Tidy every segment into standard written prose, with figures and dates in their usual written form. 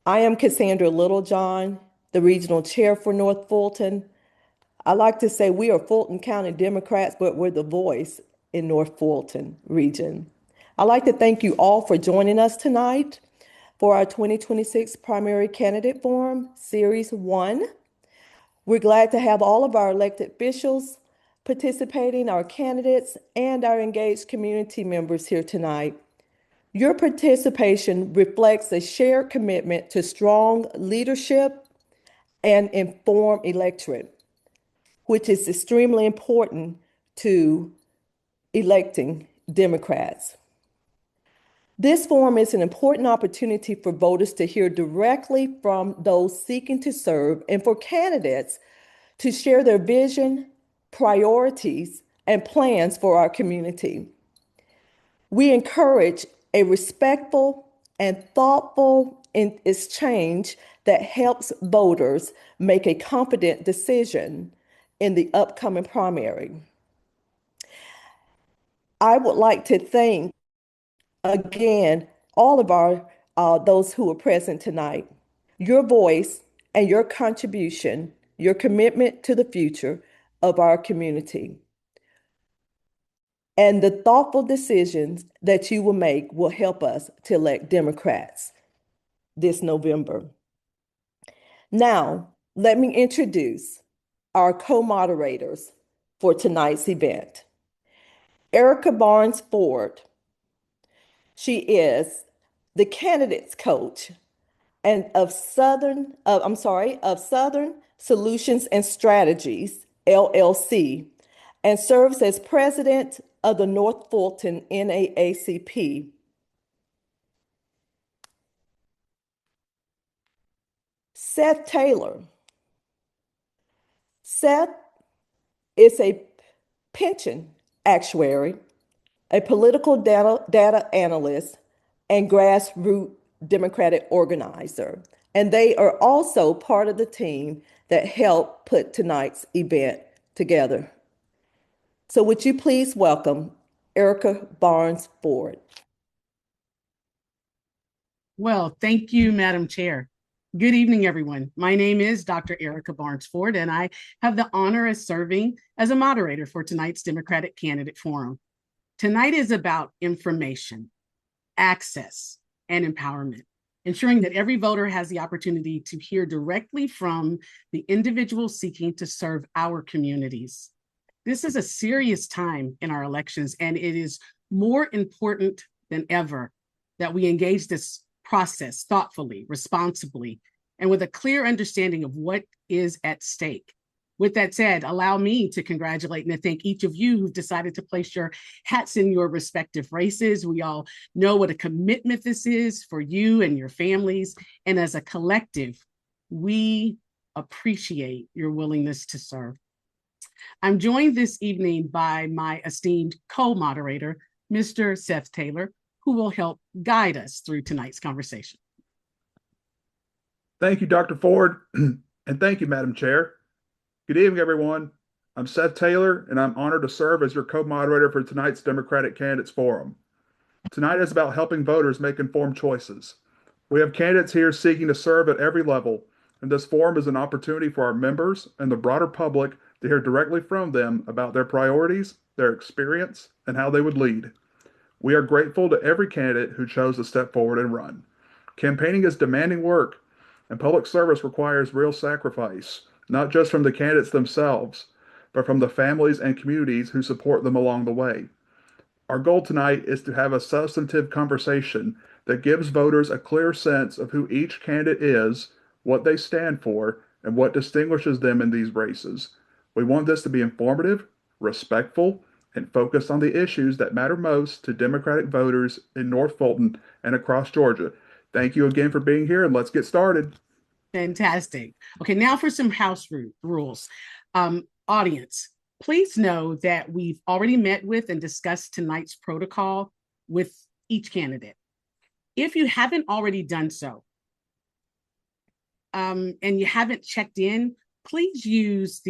I am Cassandra Littlejohn, the regional chair for North Fulton. I like to say we are Fulton County Democrats, but we're the voice in North Fulton region. I'd like to thank you all for joining us tonight for our 2026 Primary Candidate Forum, Series 1. We're glad to have all of our elected officials participating, our candidates, and our engaged community members here tonight. Your participation reflects a shared commitment to strong leadership and informed electorate, which is extremely important to electing Democrats. This forum is an important opportunity for voters to hear directly from those seeking to serve and for candidates to share their vision, priorities, and plans for our community. We encourage a respectful and thoughtful exchange that helps voters make a confident decision in the upcoming primary. I would like to thank again all of our those who are present tonight. Your voice and your contribution, your commitment to the future of our community, and the thoughtful decisions that you will make will help us to elect Democrats this November. Now, let me introduce our co-moderators for tonight's event. Erica Barnes Ford. She is the candidates coach and of Southern Solutions and Strategies, LLC, and serves as president of the North Fulton NAACP. Seth Taylor. Seth is a pension actuary, a political data analyst, and grassroots Democratic organizer. And they are also part of the team that helped put tonight's event together. So would you please welcome Erica Barnes Ford. Well, thank you, Madam Chair. Good evening, everyone. My name is Dr. Erica Barnes Ford, and I have the honor of serving as a moderator for tonight's Democratic Candidate Forum. Tonight is about information, access, and empowerment, ensuring that every voter has the opportunity to hear directly from the individual seeking to serve our communities. This is a serious time in our elections, and it is more important than ever that we engage this process thoughtfully, responsibly, and with a clear understanding of what is at stake. With that said, allow me to congratulate and to thank each of you who've decided to place your hats in your respective races. We all know what a commitment this is for you and your families. And as a collective, we appreciate your willingness to serve. I'm joined this evening by my esteemed co-moderator, Mr. Seth Taylor, who will help guide us through tonight's conversation. Thank you, Dr. Ford, and thank you, Madam Chair. Good evening, everyone. I'm Seth Taylor, and I'm honored to serve as your co-moderator for tonight's Democratic Candidates Forum. Tonight is about helping voters make informed choices. We have candidates here seeking to serve at every level, and this forum is an opportunity for our members and the broader public to hear directly from them about their priorities, their experience, and how they would lead. We are grateful to every candidate who chose to step forward and run. Campaigning is demanding work, and public service requires real sacrifice, not just from the candidates themselves, but from the families and communities who support them along the way. Our goal tonight is to have a substantive conversation that gives voters a clear sense of who each candidate is, what they stand for, and what distinguishes them in these races. We want this to be informative, respectful, and focused on the issues that matter most to Democratic voters in North Fulton and across Georgia. Thank you again for being here, and let's get started. Fantastic. Okay, now for some house rules. Audience, please know that we've already met with and discussed tonight's protocol with each candidate. If you haven't already done so, and you haven't checked in, please use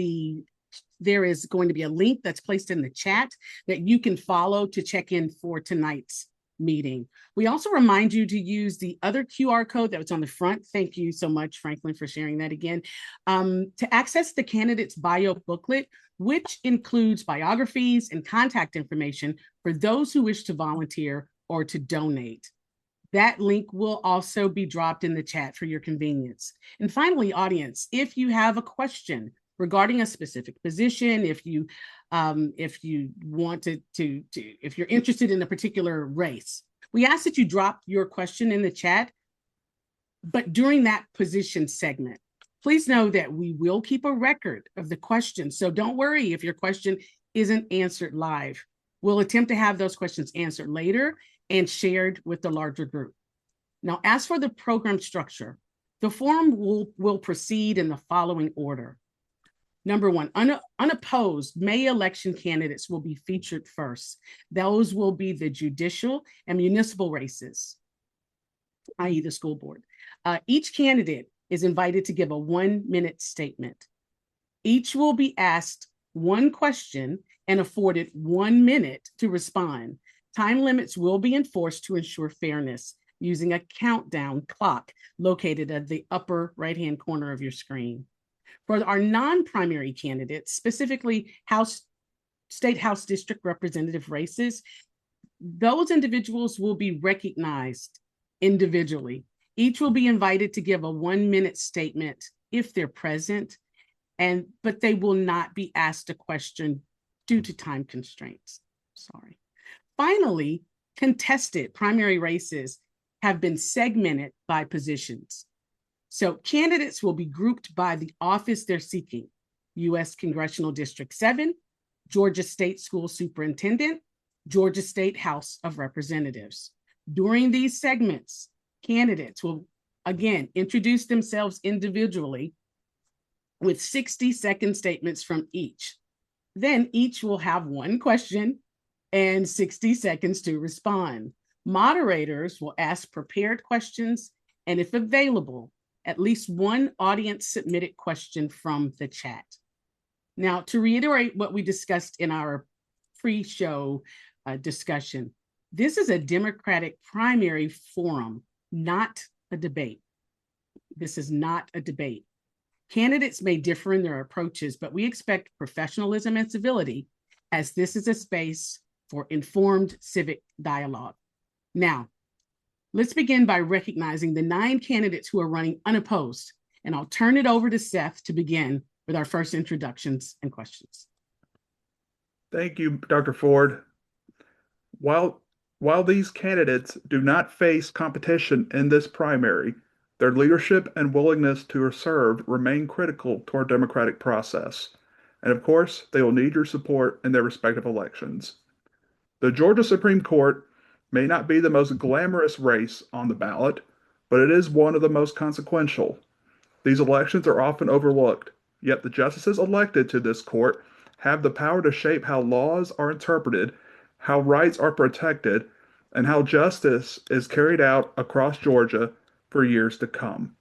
there is going to be a link that's placed in the chat that you can follow to check in for tonight's meeting. We also remind you to use the other QR code that was on the front. Thank you so much, Franklin, for sharing that again. To access the candidate's bio booklet, which includes biographies and contact information for those who wish to volunteer or to donate. That link will also be dropped in the chat for your convenience. And finally, audience, if you have a question regarding a specific position, if you want if you're interested in a particular race, we ask that you drop your question in the chat, but during that position segment. Please know that we will keep a record of the questions. So don't worry if your question isn't answered live. We'll attempt to have those questions answered later and shared with the larger group. Now, as for the program structure, the forum will proceed in the following order. Number one, unopposed May election candidates will be featured first. Those will be the judicial and municipal races, i.e. the school board. Each candidate is invited to give a 1-minute statement. Each will be asked one question and afforded 1 minute to respond. Time limits will be enforced to ensure fairness using a countdown clock located at the upper right-hand corner of your screen. For our non-primary candidates, specifically State House District representative races, those individuals will be recognized individually. Each will be invited to give a 1-minute statement if they're present, but they will not be asked a question due to time constraints. Sorry. Finally, contested primary races have been segmented by positions. So candidates will be grouped by the office they're seeking: U.S. Congressional District 7, Georgia State School Superintendent, Georgia State House of Representatives. During these segments, candidates will, again, introduce themselves individually with 60-second statements from each. Then each will have one question and 60 seconds to respond. Moderators will ask prepared questions, and if available, at least one audience-submitted question from the chat. Now, to reiterate what we discussed in our pre-show discussion, this is a Democratic primary forum, not a debate. This is not a debate. Candidates may differ in their approaches, but we expect professionalism and civility, as this is a space for informed civic dialogue. Now, let's begin by recognizing the 9 candidates who are running unopposed, and I'll turn it over to Seth to begin with our first introductions and questions. Thank you, Dr. Ford. While these candidates do not face competition in this primary, their leadership and willingness to serve remain critical to our democratic process. And of course, they will need your support in their respective elections. The Georgia Supreme Court may not be the most glamorous race on the ballot, but it is one of the most consequential. These elections are often overlooked, yet the justices elected to this court have the power to shape how laws are interpreted, how rights are protected, and how justice is carried out across Georgia for years to come.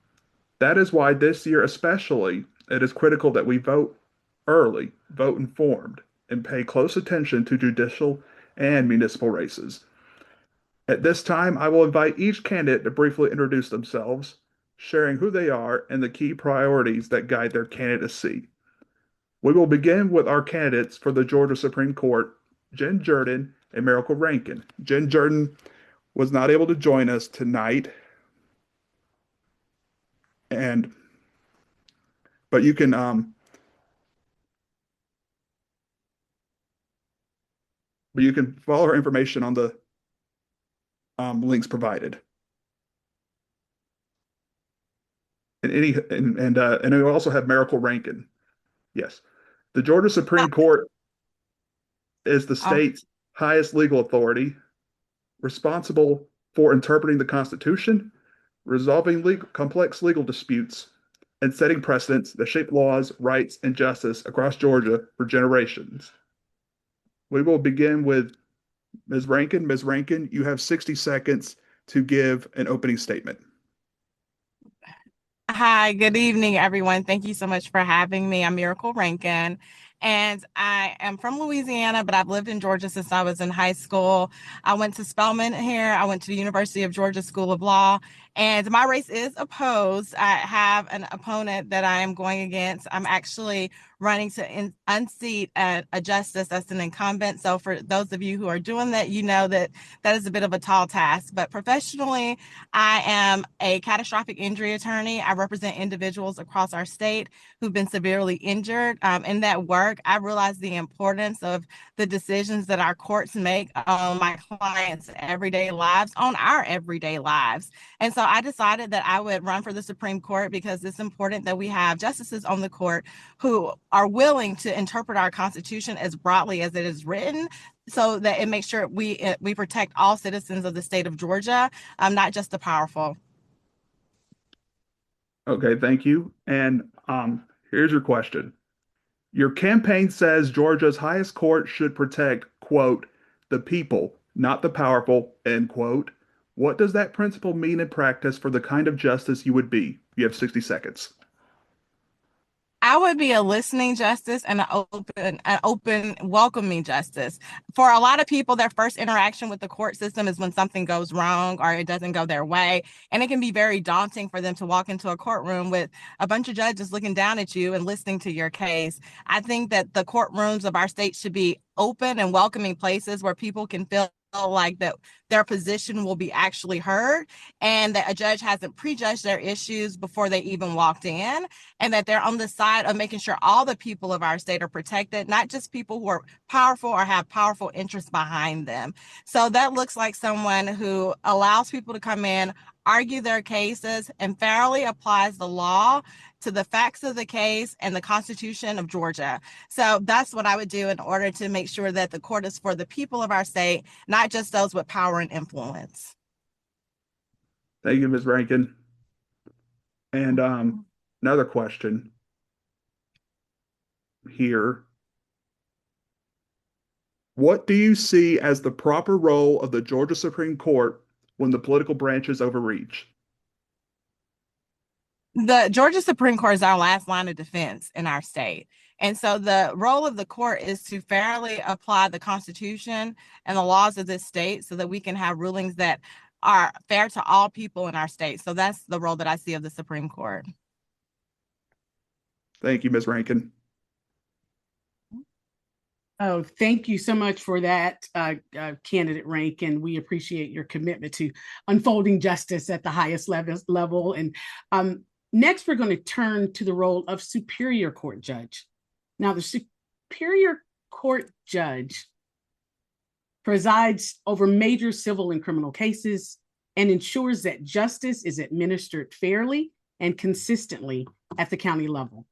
That is why this year especially, it is critical that we vote early, vote informed, and pay close attention to judicial and municipal races. At this time, I will invite each candidate to briefly introduce themselves, sharing who they are and the key priorities that guide their candidacy. We will begin with our candidates for the Georgia Supreme Court, Jen Jordan and Miracle Rankin. Jen Jordan was not able to join us tonight, but you can follow her information on the links provided. And we also have Miracle Rankin. Yes. The Georgia Supreme Court is the state's highest legal authority, responsible for interpreting the Constitution, resolving complex legal disputes, and setting precedents that shape laws, rights, and justice across Georgia for generations. We will begin with Ms. Rankin. Ms. Rankin, you have 60 seconds to give an opening statement. Hi, good evening, everyone. Thank you so much for having me. I'm Miracle Rankin, And I am from Louisiana, but I've lived in Georgia since I was in high school. I went to Spelman here. I went to the University of Georgia School of Law, and my race is opposed. I have an opponent that I am going against. I'm actually running to unseat a justice that's an incumbent. So for those of you who are doing that, you know that that is a bit of a tall task. But professionally, I am a catastrophic injury attorney. I represent individuals across our state who've been severely injured. In that work, I realize the importance of the decisions that our courts make on my clients' everyday lives, on our everyday lives. And so I decided that I would run for the Supreme Court because it's important that we have justices on the court who are willing to interpret our Constitution as broadly as it is written, so that it makes sure we protect all citizens of the state of Georgia, not just the powerful. Okay, thank you. And here's your question. Your campaign says Georgia's highest court should protect, quote, the people, not the powerful, end quote. What does that principle mean in practice for the kind of justice you would be? You have 60 seconds. I would be a listening justice and an open, welcoming justice. For a lot of people, their first interaction with the court system is when something goes wrong or it doesn't go their way. And it can be very daunting for them to walk into a courtroom with a bunch of judges looking down at you and listening to your case. I think that the courtrooms of our state should be open and welcoming places where people can feel like that their position will be actually heard, and that a judge hasn't prejudged their issues before they even walked in, and that they're on the side of making sure all the people of our state are protected, not just people who are powerful or have powerful interests behind them. So that looks like someone who allows people to come in, argue their cases, and fairly applies the law to the facts of the case and the Constitution of Georgia. So that's what I would do in order to make sure that the court is for the people of our state, not just those with power and influence. Thank you, Ms. Rankin. And another question here. What do you see as the proper role of the Georgia Supreme Court when the political branches overreach? The Georgia Supreme Court is our last line of defense in our state. And so the role of the court is to fairly apply the Constitution and the laws of this state so that we can have rulings that are fair to all people in our state. So that's the role that I see of the Supreme Court. Thank you, Ms. Rankin. Oh, thank you so much for that, Candidate Rankin. We appreciate your commitment to unfolding justice at the highest level. And next, we're going to turn to the role of Superior Court Judge. Now, the Superior Court Judge presides over major civil and criminal cases and ensures that justice is administered fairly and consistently at the county level.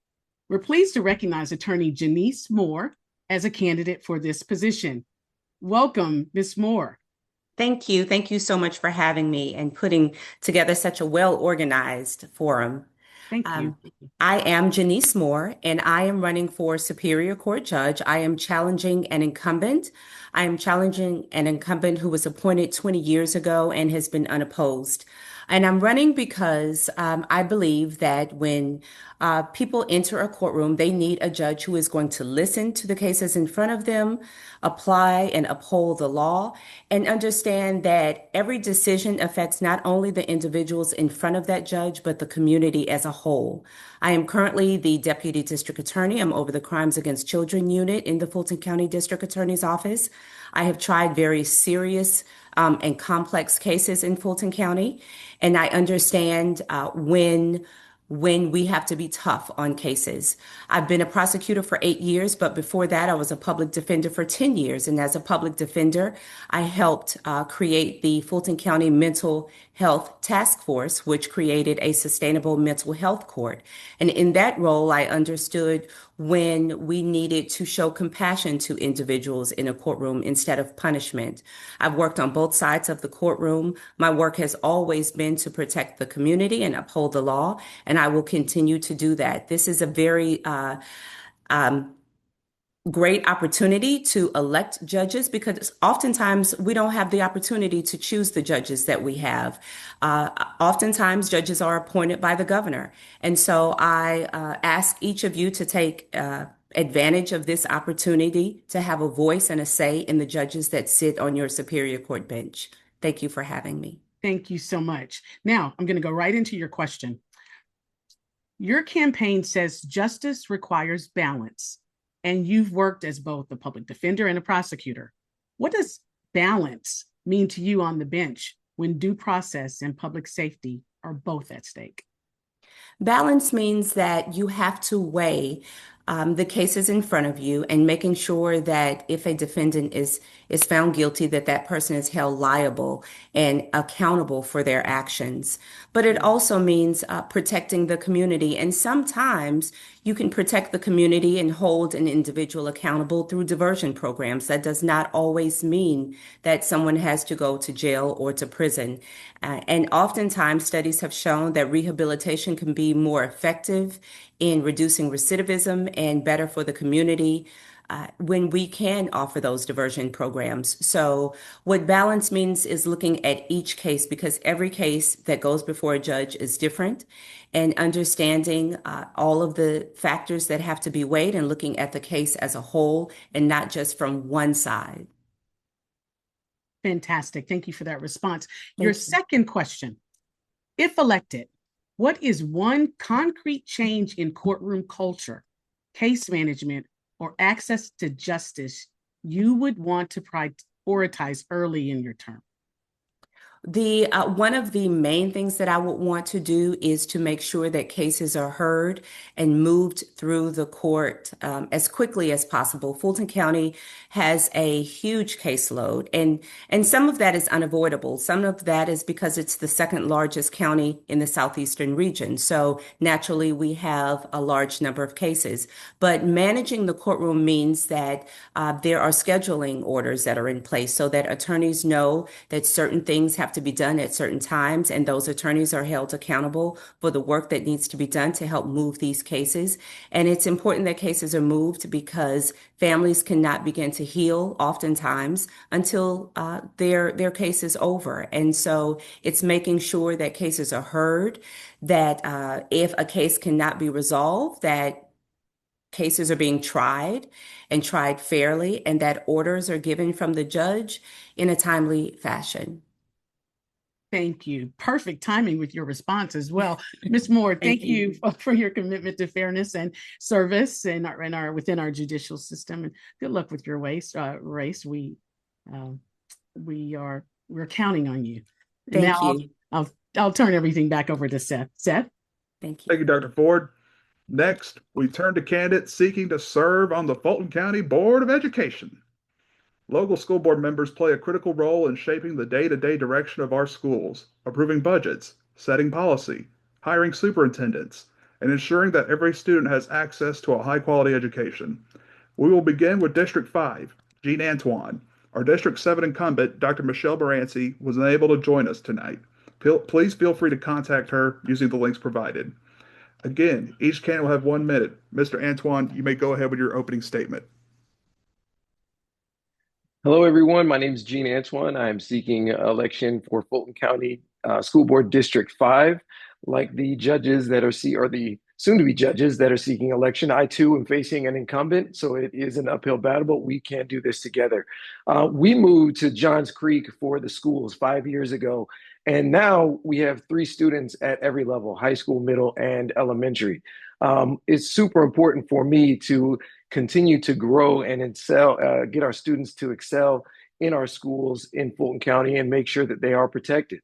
We're pleased to recognize Attorney Janice Moore as a candidate for this position. Welcome, Ms. Moore. Thank you. Thank you so much for having me and putting together such a well-organized forum. Thank you. I am Janice Moore, and I am running for Superior Court Judge. I am challenging an incumbent. I am challenging an incumbent who was appointed 20 years ago and has been unopposed. And I'm running because I believe that when people enter a courtroom, they need a judge who is going to listen to the cases in front of them, apply and uphold the law, and understand that every decision affects not only the individuals in front of that judge, but the community as a whole. I am currently the Deputy District Attorney. I'm over the Crimes Against Children Unit in the Fulton County District Attorney's Office. I have tried very serious and complex cases in Fulton County, and I understand when we have to be tough on cases. I've been a prosecutor for 8 years, but before that, I was a public defender for 10 years. And as a public defender, I helped create the Fulton County Mental Health Task Force, which created a sustainable mental health court. And in that role, I understood when we needed to show compassion to individuals in a courtroom instead of punishment. I've worked on both sides of the courtroom. My work has always been to protect the community and uphold the law, and I will continue to do that. This is a very great opportunity to elect judges because oftentimes we don't have the opportunity to choose the judges that we have. Oftentimes judges are appointed by the governor. And so I ask each of you to take advantage of this opportunity to have a voice and a say in the judges that sit on your Superior Court bench. Thank you for having me. Thank you so much. Now, I'm going to go right into your question. Your campaign says justice requires balance, and you've worked as both a public defender and a prosecutor. What does balance mean to you on the bench when due process and public safety are both at stake? Balance means that you have to weigh the cases in front of you and making sure that if a defendant is found guilty, that that person is held liable and accountable for their actions. But it also means protecting the community. And sometimes you can protect the community and hold an individual accountable through diversion programs. That does not always mean that someone has to go to jail or to prison. And oftentimes, studies have shown that rehabilitation can be more effective in reducing recidivism and better for the community when we can offer those diversion programs. So what balance means is looking at each case, because every case that goes before a judge is different, and understanding all of the factors that have to be weighed and looking at the case as a whole and not just from one side. Fantastic. Thank you for that response. Thank Your you. second question, if elected, what is one concrete change in courtroom culture, case management, or access to justice you would want to prioritize early in your term? The one of the main things that I would want to do is to make sure that cases are heard and moved through the court as quickly as possible. Fulton County has a huge caseload, and some of that is unavoidable. Some of that is because it's the second largest county in the southeastern region. So naturally, we have a large number of cases. But managing the courtroom means that there are scheduling orders that are in place so that attorneys know that certain things have to be done at certain times, and those attorneys are held accountable for the work that needs to be done to help move these cases. And it's important that cases are moved because families cannot begin to heal oftentimes until their case is over. And so it's making sure that cases are heard, that if a case cannot be resolved, that cases are being tried and tried fairly, and that orders are given from the judge in a timely fashion. Thank you. Perfect timing with your response as well. Ms. Moore, thank you for your commitment to fairness and service in our within our judicial system. And good luck with your race. We're counting on you. Thank you. I'll turn everything back over to Seth. Seth? Thank you. Thank you, Dr. Ford. Next, we turn to candidates seeking to serve on the Fulton County Board of Education. Local school board members play a critical role in shaping the day-to-day direction of our schools, approving budgets, setting policy, hiring superintendents, and ensuring that every student has access to a high-quality education. We will begin with District 5, Jean Antoine. Our District 7 incumbent, Dr. Michelle Baranci, was unable to join us tonight. Please feel free to contact her using the links provided. Again, each candidate will have 1 minute. Mr. Antoine, you may go ahead with your opening statement. Hello, everyone. My name is Jean Antoine. I am seeking election for Fulton County School Board District 5. Like the judges that are or the soon-to-be judges that are seeking election, I too am facing an incumbent, so it is an uphill battle, but we can do this together. We moved to Johns Creek for the schools 5 years ago, and now we have 3 students at every level, high school, middle, and elementary. It's super important for me to continue to grow and excel, get our students to excel in our schools in Fulton County and make sure that they are protected.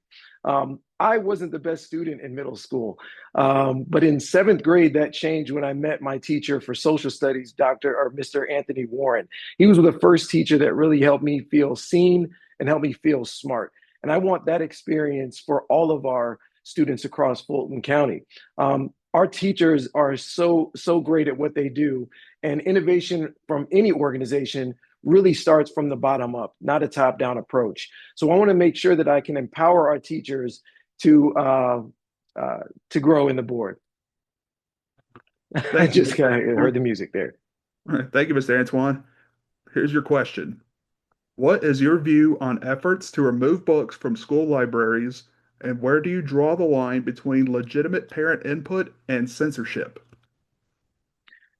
I wasn't the best student in middle school, but in 7th grade, that changed when I met my teacher for social studies, Mr. Anthony Warren. He was the first teacher that really helped me feel seen and helped me feel smart. And I want that experience for all of our students across Fulton County. Our teachers are so great at what they do, and innovation from any organization really starts from the bottom up, not a top-down approach. So I want to make sure that I can empower our teachers to grow in the board. I just heard the music there. All right. Thank you, Mr. Antoine. Here's your question. What is your view on efforts to remove books from school libraries, and where do you draw the line between legitimate parent input and censorship?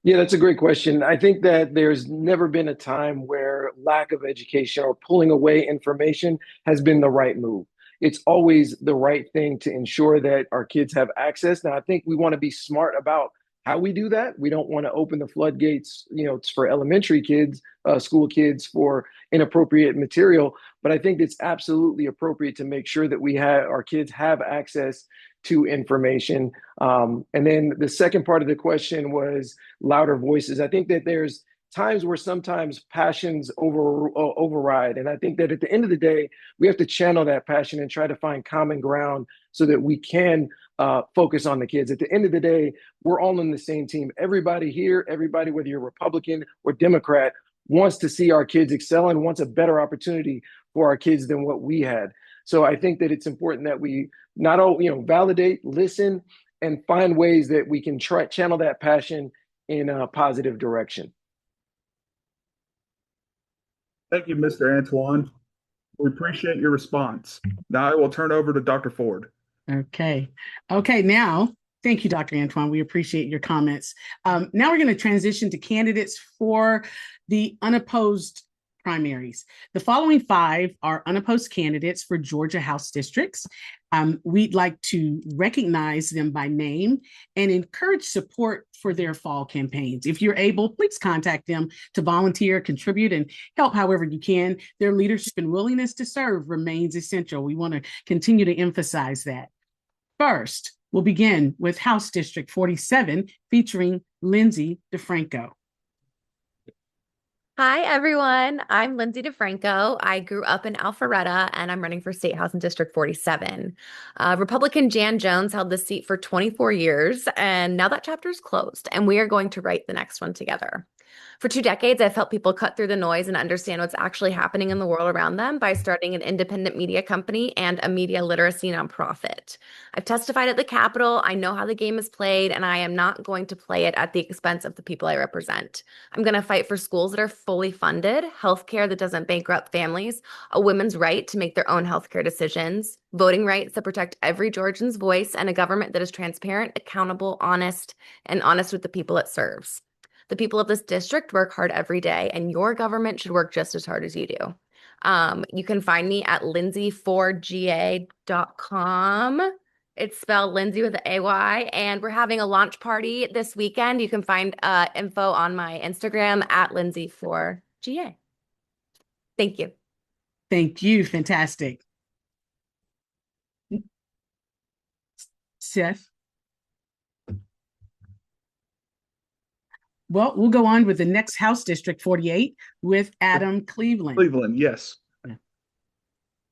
Yeah, that's a great question. I think that there's never been a time where lack of education or pulling away information has been the right move. It's always the right thing to ensure that our kids have access. Now, I think we want to be smart about how we do that. We don't want to open the floodgates, for elementary kids, school kids for inappropriate material. But I think it's absolutely appropriate to make sure that our kids have access to information. And then the second part of the question was louder voices. I think that there's times where sometimes passions override. And I think that at the end of the day, we have to channel that passion and try to find common ground so that we can focus on the kids. At the end of the day, we're all on the same team. Everybody here, everybody, whether you're Republican or Democrat, wants to see our kids excel and wants a better opportunity for our kids than what we had. So I think that it's important that we not only validate, listen, and find ways that we can channel that passion in a positive direction. Thank you, Mr. Antoine. We appreciate your response. Now I will turn over to Dr. Ford. Okay. Now, thank you, Dr. Antoine. We appreciate your comments. Now we're going to transition to candidates for the unopposed primaries. The following 5 are unopposed candidates for Georgia House districts. We'd like to recognize them by name and encourage support for their fall campaigns. If you're able, please contact them to volunteer, contribute, and help however you can. Their leadership and willingness to serve remains essential. We want to continue to emphasize that. First, we'll begin with House District 47, featuring Lindsay DeFranco. Hi, everyone. I'm Lindsay DeFranco. I grew up in Alpharetta, and I'm running for State House in District 47. Republican Jan Jones held this seat for 24 years, and now that chapter is closed, and we are going to write the next one together. For 2 decades, I've helped people cut through the noise and understand what's actually happening in the world around them by starting an independent media company and a media literacy nonprofit. I've testified at the Capitol. I know how the game is played, and I am not going to play it at the expense of the people I represent. I'm going to fight for schools that are fully funded, healthcare that doesn't bankrupt families, a women's right to make their own healthcare decisions, voting rights that protect every Georgian's voice, and a government that is transparent, accountable, honest, and honest with the people it serves. The people of this district work hard every day, and your government should work just as hard as you do. You can find me at lindsay4ga.com. It's spelled Lindsay with an AY, and we're having a launch party this weekend. You can find info on my Instagram at lindsay4ga. Thank you. Thank you. Fantastic. Seth? Well, we'll go on with the next House District 48 with Adam Cleveland. Cleveland, yes.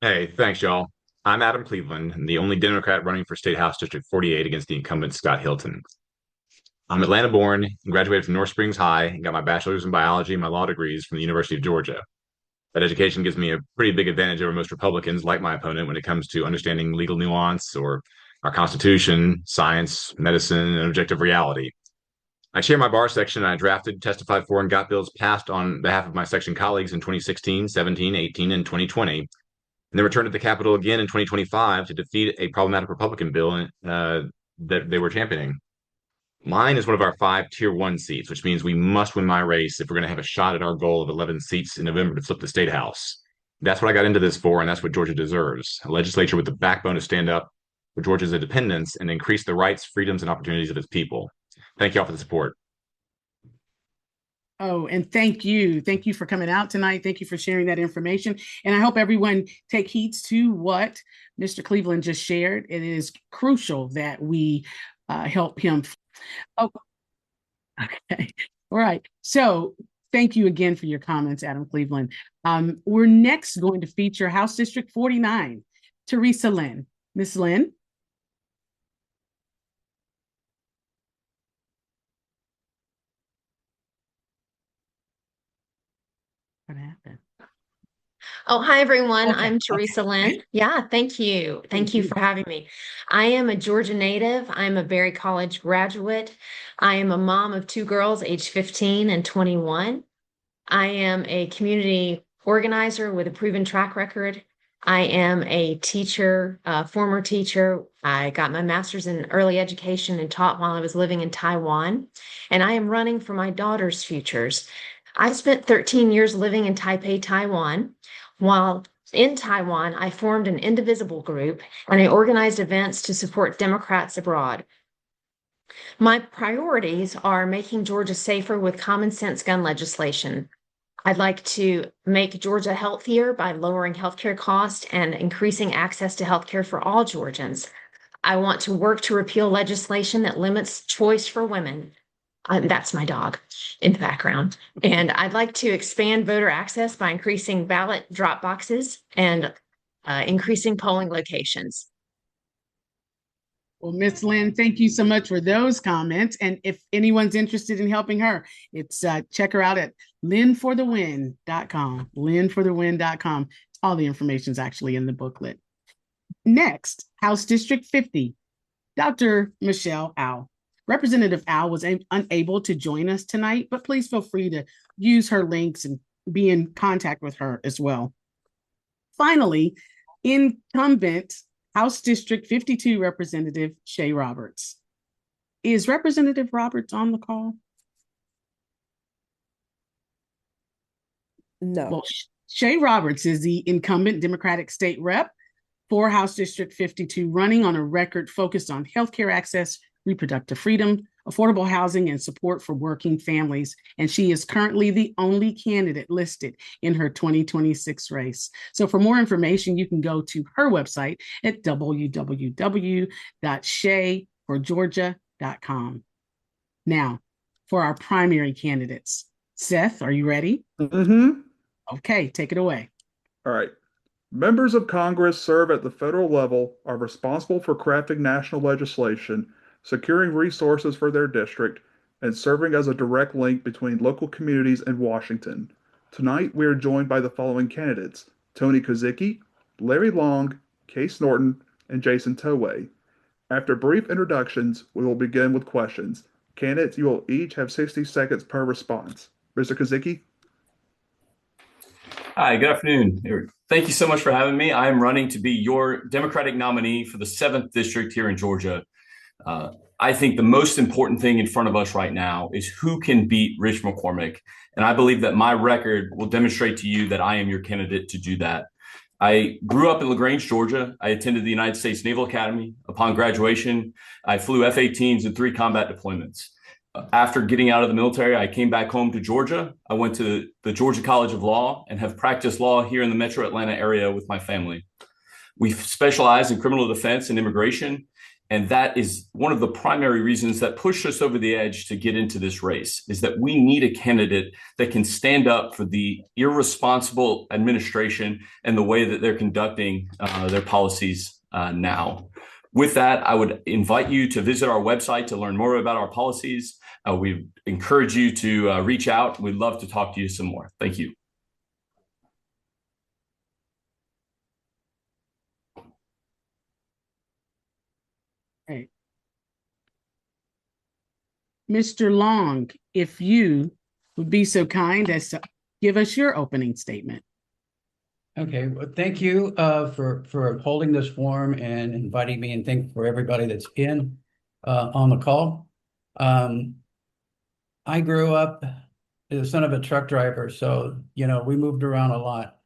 Hey, thanks, y'all. I'm Adam Cleveland, the only Democrat running for State House District 48 against the incumbent Scott Hilton. I'm Atlanta-born and graduated from North Springs High and got my bachelor's in biology and my law degrees from the University of Georgia. That education gives me a pretty big advantage over most Republicans, like my opponent, when it comes to understanding legal nuance or our Constitution, science, medicine, and objective reality. I chair my bar section, and I drafted, testified for, and got bills passed on behalf of my section colleagues in 2016, 17, 18, and 2020, and then returned to the Capitol again in 2025 to defeat a problematic Republican bill that they were championing. Mine is one of our 5 Tier 1 seats, which means we must win my race if we're going to have a shot at our goal of 11 seats in November to flip the State House. That's what I got into this for, and that's what Georgia deserves. A legislature with the backbone to stand up for Georgia's independence and increase the rights, freedoms, and opportunities of its people. Thank you all for the support. Oh, and thank you. Thank you for coming out tonight. Thank you for sharing that information. And I hope everyone take heed to what Mr. Cleveland just shared. It is crucial that we help him. Oh, okay. All right. So thank you again for your comments, Adam Cleveland. We're next going to feature House District 49, Teresa Lynn. Ms. Lynn. What happened? Oh, hi, everyone. Okay. I'm Teresa Lynn. Yeah, thank you. Thank you for having me. I am a Georgia native. I'm a Berry College graduate. I am a mom of 2 girls, age 15 and 21. I am a community organizer with a proven track record. I am a teacher, a former teacher. I got my master's in early education and taught while I was living in Taiwan. And I am running for my daughter's futures. I spent 13 years living in Taipei, Taiwan. While in Taiwan, I formed an indivisible group and I organized events to support Democrats abroad. My priorities are making Georgia safer with common sense gun legislation. I'd like to make Georgia healthier by lowering healthcare costs and increasing access to healthcare for all Georgians. I want to work to repeal legislation that limits choice for women. That's my dog in the background. And I'd like to expand voter access by increasing ballot drop boxes and increasing polling locations. Well, Miss Lynn, thank you so much for those comments. And if anyone's interested in helping her, it's check her out at lynnforthewin.com. lynnforthewin.com. All the information is actually in the booklet. Next, House District 50, Dr. Michelle Au. Representative Au was unable to join us tonight, but please feel free to use her links and be in contact with her as well. Finally, incumbent House District 52 Representative Shay Roberts. Is Representative Roberts on the call? No. Well, Shay Roberts is the incumbent Democratic state rep for House District 52, running on a record focused on healthcare access, reproductive freedom, affordable housing, and support for working families. And she is currently the only candidate listed in her 2026 race. So for more information, you can go to her website at www.shayforgeorgia.com. Now, for our primary candidates. Seth, are you ready? Mm-hmm. Okay, take it away. All right. Members of Congress serve at the federal level, are responsible for crafting national legislation, securing resources for their district, and serving as a direct link between local communities and Washington. Tonight, we are joined by the following candidates: Tony Kozicki, Larry Long, Case Norton, and Jason Toway. After brief introductions, we will begin with questions. Candidates, you will each have 60 seconds per response. Mr. Kozicki? Hi, good afternoon. Thank you so much for having me. I am running to be your Democratic nominee for the 7th District here in Georgia. I think the most important thing in front of us right now is who can beat Rich McCormick. And I believe that my record will demonstrate to you that I am your candidate to do that. I grew up in LaGrange, Georgia. I attended the United States Naval Academy. Upon graduation, I flew F-18s in 3 combat deployments. After getting out of the military, I came back home to Georgia. I went to the Georgia College of Law and have practiced law here in the metro Atlanta area with my family. We specialize in criminal defense and immigration, and that is one of the primary reasons that pushed us over the edge to get into this race, is that we need a candidate that can stand up for the irresponsible administration and the way that they're conducting their policies now. With that, I would invite you to visit our website to learn more about our policies. We encourage you to reach out. We'd love to talk to you some more. Thank you. Hey. Mr. Long, if you would be so kind as to give us your opening statement. Okay, well, thank you for holding this forum and inviting me, and thank for everybody that's in on the call. I grew up as the son of a truck driver, so we moved around a lot.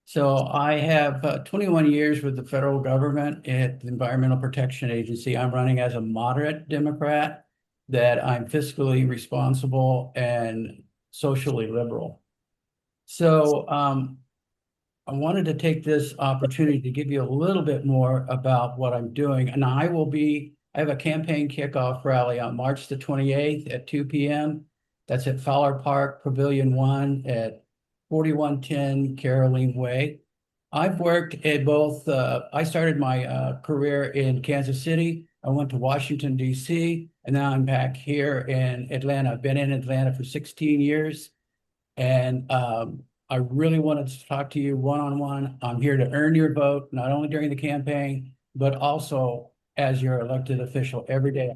So I have 21 years with the federal government at the Environmental Protection Agency. I'm running as a moderate Democrat, that I'm fiscally responsible and socially liberal. So I wanted to take this opportunity to give you a little bit more about what I'm doing. And I have a campaign kickoff rally on March the 28th at 2 p.m. That's at Fowler Park, Pavilion 1 at 4110 Caroline Way. I've worked at both, I started my career in Kansas City. I went to Washington, D.C., and now I'm back here in Atlanta. I've been in Atlanta for 16 years. And I really wanted to talk to you one-on-one. I'm here to earn your vote, not only during the campaign, but also as your elected official every day.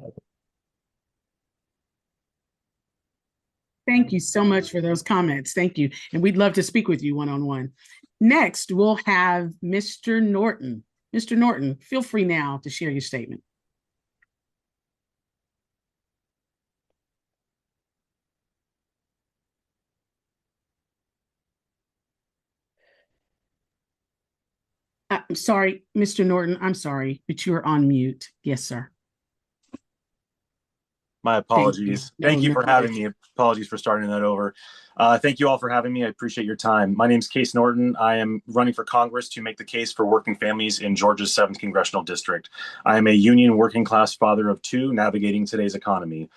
Thank you so much for those comments. Thank you. And we'd love to speak with you one-on-one. Next, we'll have Mr. Norton. Mr. Norton, feel free now to share your statement. I'm sorry, Mr. Norton, I'm sorry, but you are on mute. Yes, sir. My apologies. Thank you for having me. Apologies for starting that over. Thank you all for having me. I appreciate your time. My name is Case Norton. I am running for Congress to make the case for working families in Georgia's 7th Congressional District. I am a union working class father of 2 navigating today's economy.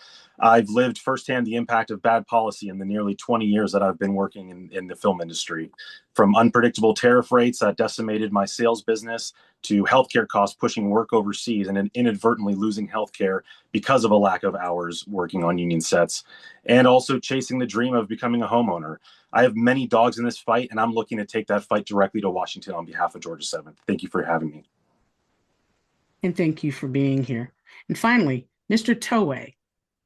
I've lived firsthand the impact of bad policy in the nearly 20 years that I've been working in the film industry. From unpredictable tariff rates that decimated my sales business to healthcare costs pushing work overseas and inadvertently losing healthcare because of a lack of hours working on union sets, and also chasing the dream of becoming a homeowner. I have many dogs in this fight, and I'm looking to take that fight directly to Washington on behalf of Georgia 7th. Thank you for having me. And thank you for being here. And finally, Mr. Towe.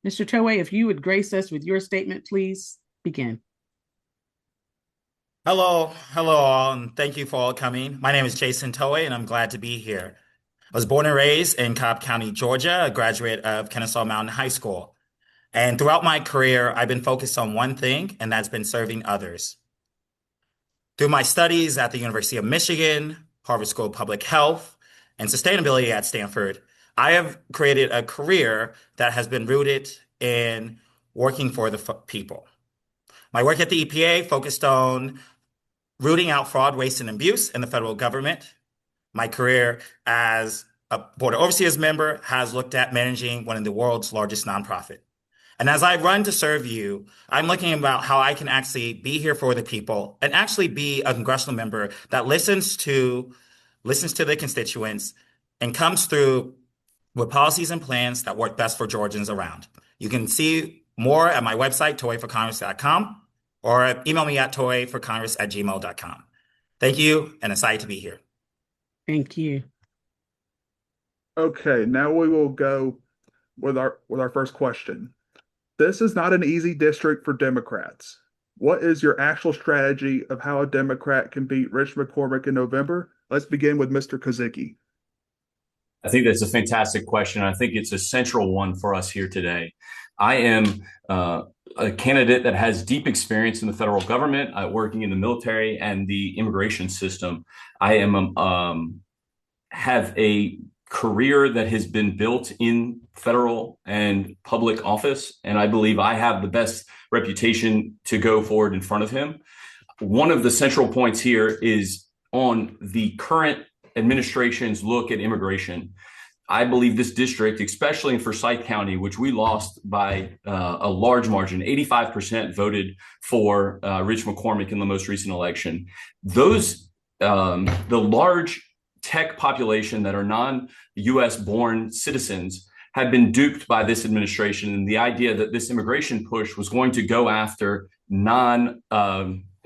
Mr. Towe, if you would grace us with your statement, please begin. Hello all, and thank you for all coming. My name is Jason Towe, and I'm glad to be here. I was born and raised in Cobb County, Georgia, a graduate of Kennesaw Mountain High School. And throughout my career, I've been focused on one thing, and that's been serving others. Through my studies at the University of Michigan, Harvard School of Public Health, and sustainability at Stanford, I have created a career that has been rooted in working for the people. My work at the EPA focused on rooting out fraud, waste, and abuse in the federal government. My career as a Board of Overseers member has looked at managing one of the world's largest nonprofit. And as I run to serve you, I'm looking about how I can actually be here for the people and actually be a congressional member that listens to the constituents and comes through with policies and plans that work best for Georgians around. You can see more at my website, toyforcongress.com, or email me at toyforcongress@gmail.com. Thank you, and excited to be here. Thank you. Okay, now we will go with our first question. This is not an easy district for Democrats. What is your actual strategy of how a Democrat can beat Rich McCormick in November? Let's begin with Mr. Kozicki. I think that's a fantastic question. I think it's a central one for us here today. I am a candidate that has deep experience in the federal government, working in the military and the immigration system. I am have a career that has been built in federal and public office, and I believe I have the best reputation to go forward in front of him. One of the central points here is on the current administration's look at immigration. I believe this district, especially in Forsyth County, which we lost by a large margin, 85% voted for Rich McCormick in the most recent election. Those, the large tech population that are non-US born citizens had been duped by this administration, and the idea that this immigration push was going to go after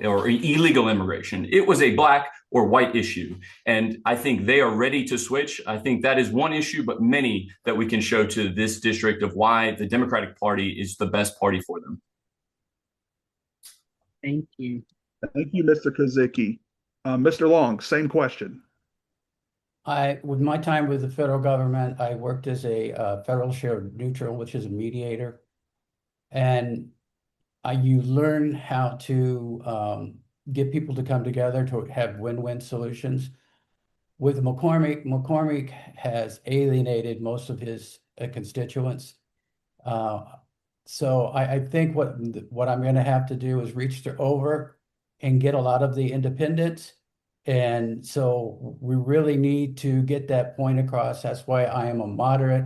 or illegal immigration. It was a black or white issue. And I think they are ready to switch. I think that is one issue, but many that we can show to this district of why the Democratic Party is the best party for them. Thank you. Thank you, Mr. Kozicki. Mr. Long, same question. With my time with the federal government, I worked as a federal share neutral, which is a mediator. And you learn how to get people to come together to have win-win solutions. With McCormick has alienated most of his constituents. So I think what I'm going to have to do is reach over and get a lot of the independents. And so we really need to get that point across. That's why I am a moderate,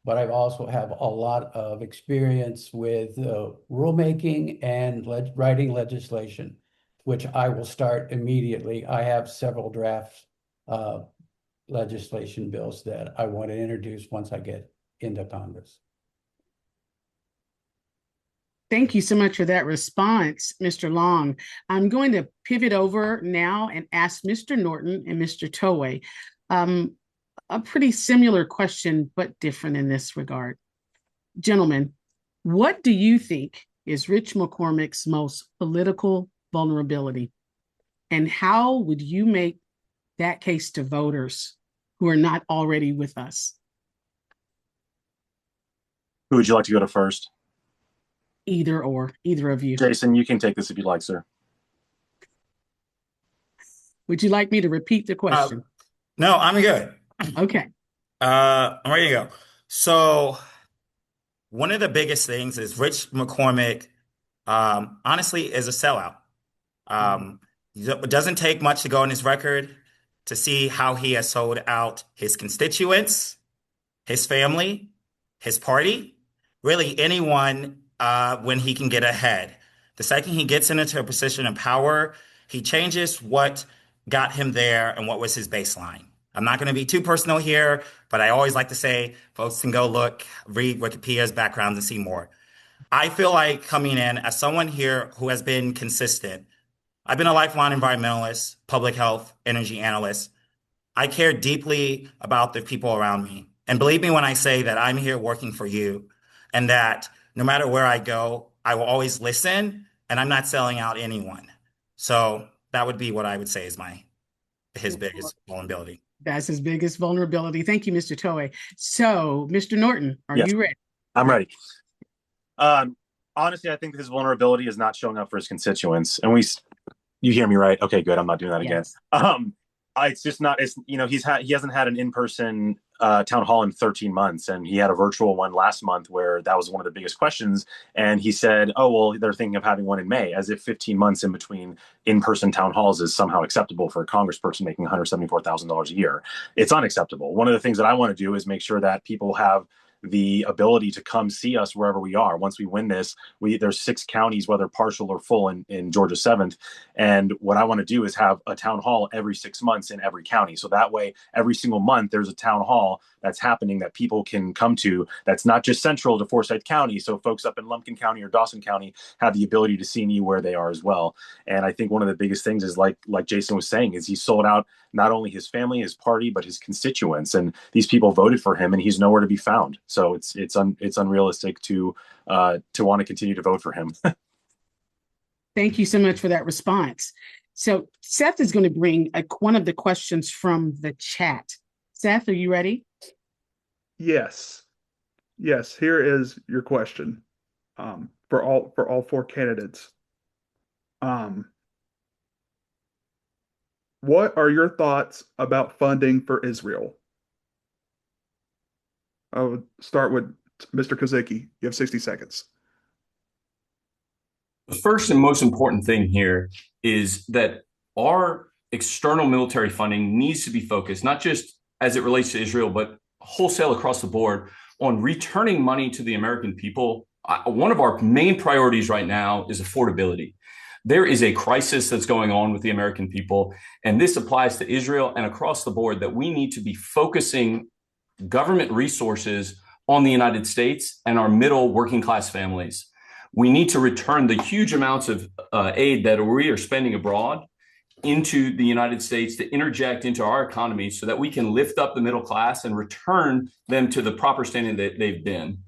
but I also have a lot of experience with rulemaking and writing legislation, which I will start immediately. I have several draft legislation bills that I want to introduce once I get into Congress. Thank you so much for that response, Mr. Long. I'm going to pivot over now and ask Mr. Norton and Mr. Towe a pretty similar question, but different in this regard. Gentlemen, what do you think is Rich McCormick's most political vulnerability? And how would you make that case to voters who are not already with us? Who would you like to go to first? Either of you. Jason, you can take this if you'd like, sir. Would you like me to repeat the question? No, I'm good. Okay. I'm ready to go. So one of the biggest things is Rich McCormick, honestly, is a sellout. It doesn't take much to go on his record to see how he has sold out his constituents, his family, his party, really anyone when he can get ahead. The second he gets into a position of power, he changes what got him there and what was his baseline. I'm not going to be too personal here, but I always like to say folks can go read Wikipedia's backgrounds and see more. I feel like coming in as someone here who has been consistent. I've been a lifelong environmentalist, public health, energy analyst. I care deeply about the people around me. And believe me when I say that I'm here working for you and that no matter where I go, I will always listen and I'm not selling out anyone. So that would be what I would say is his biggest vulnerability. That's his biggest vulnerability. Thank you, Mr. Toye. So, Mr. Norton, are you ready? I'm ready. Honestly, I think his vulnerability is not showing up for his constituents. And you hear me right? Okay, good. I'm not doing that again. It's just not, he hasn't had an in-person town hall in 13 months. And he had a virtual one last month where that was one of the biggest questions. And he said, oh, well, they're thinking of having one in May, as if 15 months in between in-person town halls is somehow acceptable for a congressperson making $174,000 a year. It's unacceptable. One of the things that I want to do is make sure that people have the ability to come see us wherever we are. Once we win this, there's 6 counties, whether partial or full in Georgia 7th. And what I want to do is have a town hall every 6 months in every county. So that way, every single month, there's a town hall that's happening that people can come to. That's not just central to Forsyth County. So folks up in Lumpkin County or Dawson County have the ability to see me where they are as well. And I think one of the biggest things is like Jason was saying, is he sold out not only his family, his party, but his constituents. And these people voted for him and he's nowhere to be found. So it's unrealistic to want to continue to vote for him. Thank you so much for that response. So Seth is going to bring one of the questions from the chat. Seth, are you ready? Yes. Here is your question for all 4 candidates. What are your thoughts about funding for Israel? I would start with Mr. Kozicki. You have 60 seconds. The first and most important thing here is that our external military funding needs to be focused, not just as it relates to Israel, but wholesale across the board on returning money to the American people. One of our main priorities right now is affordability. There is a crisis that's going on with the American people, and this applies to Israel and across the board, that we need to be focusing government resources on the United States and our middle working class families. We need to return the huge amounts of aid that we are spending abroad into the United States to interject into our economy so that we can lift up the middle class and return them to the proper standing that they've been.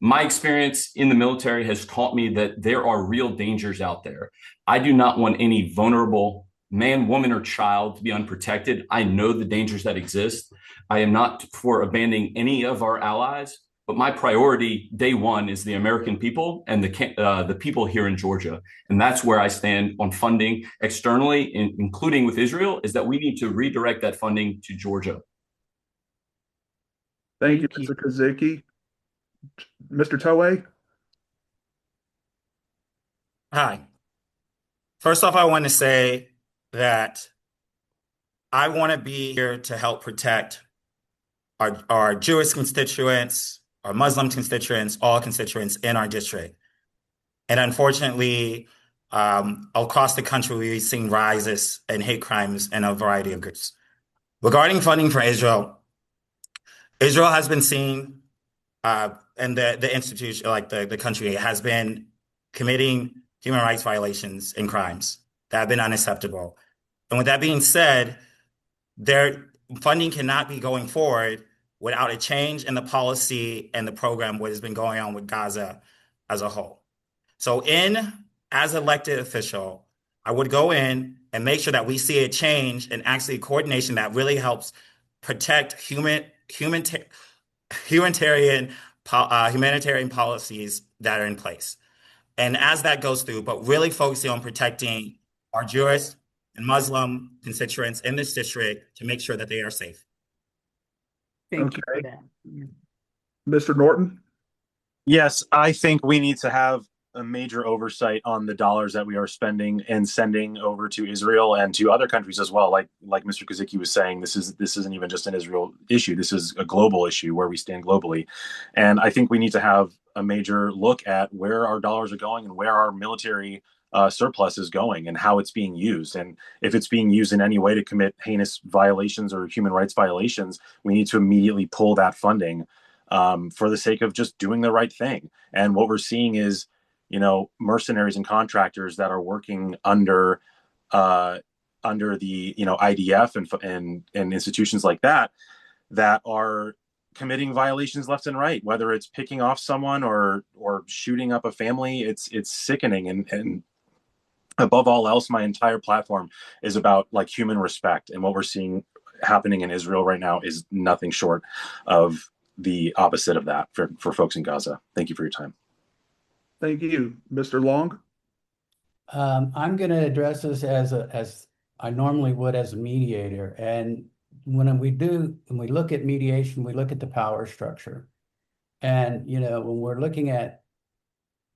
My experience in the military has taught me that there are real dangers out there. I do not want any vulnerable man, woman, or child to be unprotected. I know the dangers that exist. I am not for abandoning any of our allies, but my priority, day one, is the American people and the people here in Georgia. And that's where I stand on funding externally, including with Israel, is that we need to redirect that funding to Georgia. Thank you, Mr. Kozicki. Mr. Toye? Hi. First off, I want to say that I want to be here to help protect our Jewish constituents, our Muslim constituents, all constituents in our district. And unfortunately, across the country, we've seen rises in hate crimes in a variety of groups. Regarding funding for Israel, Israel has been seen, and the institution, like the country, has been committing human rights violations and crimes that have been unacceptable. And with that being said, their funding cannot be going forward without a change in the policy and the program, what has been going on with Gaza as a whole. So as elected official, I would go in and make sure that we see a change and actually coordination that really helps protect humanitarian policies that are in place. And as that goes through, but really focusing on protecting our Jewish and Muslim constituents in this district to make sure that they are safe. Thank you for that. Mr. Norton? Yes, I think we need to have a major oversight on the dollars that we are spending and sending over to Israel and to other countries as well. Like Mr. Kazicki was saying, this isn't even just an Israel issue. This is a global issue where we stand globally. And I think we need to have a major look at where our dollars are going and where our military surplus is going and how it's being used. And if it's being used in any way to commit heinous violations or human rights violations, we need to immediately pull that funding for the sake of just doing the right thing. And what we're seeing is, mercenaries and contractors that are working under the IDF and institutions like that are committing violations left and right, whether it's picking off someone or shooting up a family. It's sickening. And above all else, my entire platform is about human respect. And what we're seeing happening in Israel right now is nothing short of the opposite of that for folks in Gaza. Thank you for your time. Thank you. Mr. Long? I'm going to address this as I normally would as a mediator. And when we look at mediation, we look at the power structure. And, when we're looking at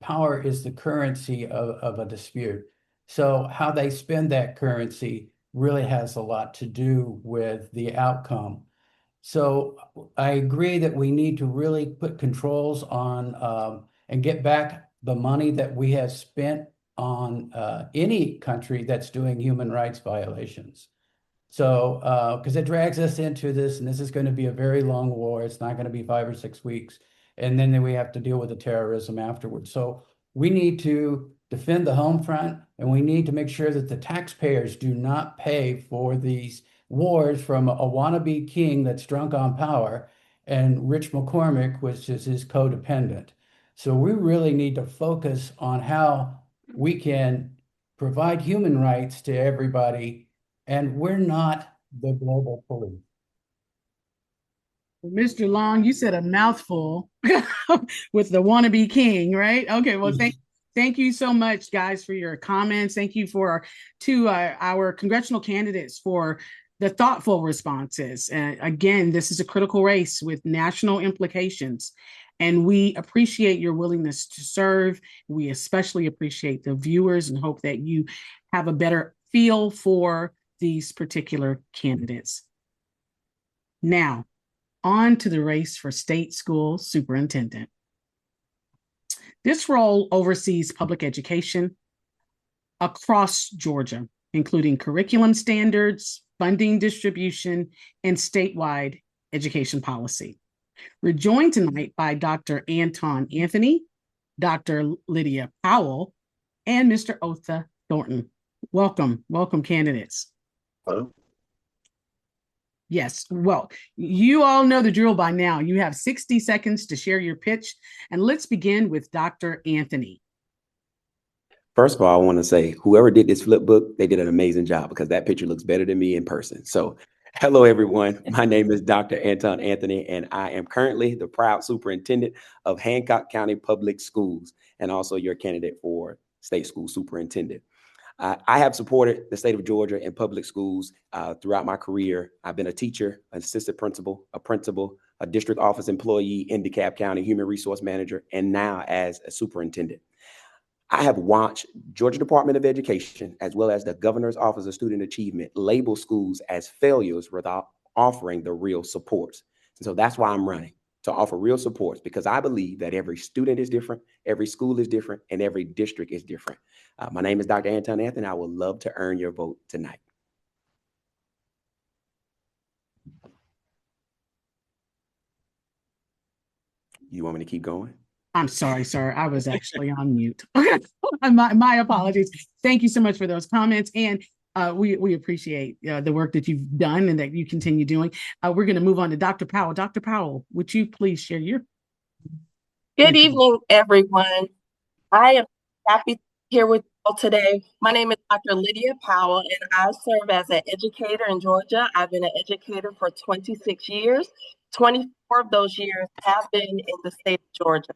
power is the currency of a dispute. So how they spend that currency really has a lot to do with the outcome. So I agree that we need to really put controls on and get back the money that we have spent on any country that's doing human rights violations. So, because it drags us into this, and this is going to be a very long war. It's not going to be 5 or 6 weeks. And then we have to deal with the terrorism afterwards. So we need to defend the home front, and we need to make sure that the taxpayers do not pay for these wars from a wannabe king that's drunk on power and Rich McCormick, which is his codependent. So we really need to focus on how we can provide human rights to everybody, and we're not the global police. Mr. Long, you said a mouthful with the wannabe king, right? Okay, well, thank you so much, guys, for your comments. Thank you to our congressional candidates for the thoughtful responses. And again, this is a critical race with national implications, and we appreciate your willingness to serve. We especially appreciate the viewers and hope that you have a better feel for these particular candidates. Now, on to the race for state school superintendent. This role oversees public education across Georgia, including curriculum standards, funding distribution, and statewide education policy. We're joined tonight by Dr. Anton Anthony, Dr. Lydia Powell, and Mr. Otha Thornton. Welcome, candidates. Hello. Yes, well, you all know the drill by now. You have 60 seconds to share your pitch, and let's begin with Dr. Anthony. First of all, I want to say whoever did this flip book, they did an amazing job because that picture looks better than me in person. So hello, everyone. My name is Dr. Anton Anthony, and I am currently the proud superintendent of Hancock County Public Schools and also your candidate for state school superintendent. I have supported the state of Georgia in public schools throughout my career. I've been a teacher, an assistant principal, a district office employee in DeKalb County, human resource manager, and now as a superintendent. I have watched Georgia Department of Education, as well as the Governor's Office of Student Achievement, label schools as failures without offering the real supports. And so that's why I'm running, to offer real supports, because I believe that every student is different, every school is different, and every district is different. My name is Dr. Anton Anthony. I would love to earn your vote tonight. You want me to keep going? I'm sorry, sir. I was actually on mute. My apologies. Thank you so much for those comments. And we appreciate the work that you've done and that you continue doing. We're going to move on to Dr. Powell. Dr. Powell, would you please share your? Good evening, everyone. I am happy to be here with Today. My name is Dr. Lydia Powell, and I serve as an educator in Georgia. I've been an educator for 26 years. 24 of those years have been in the state of Georgia.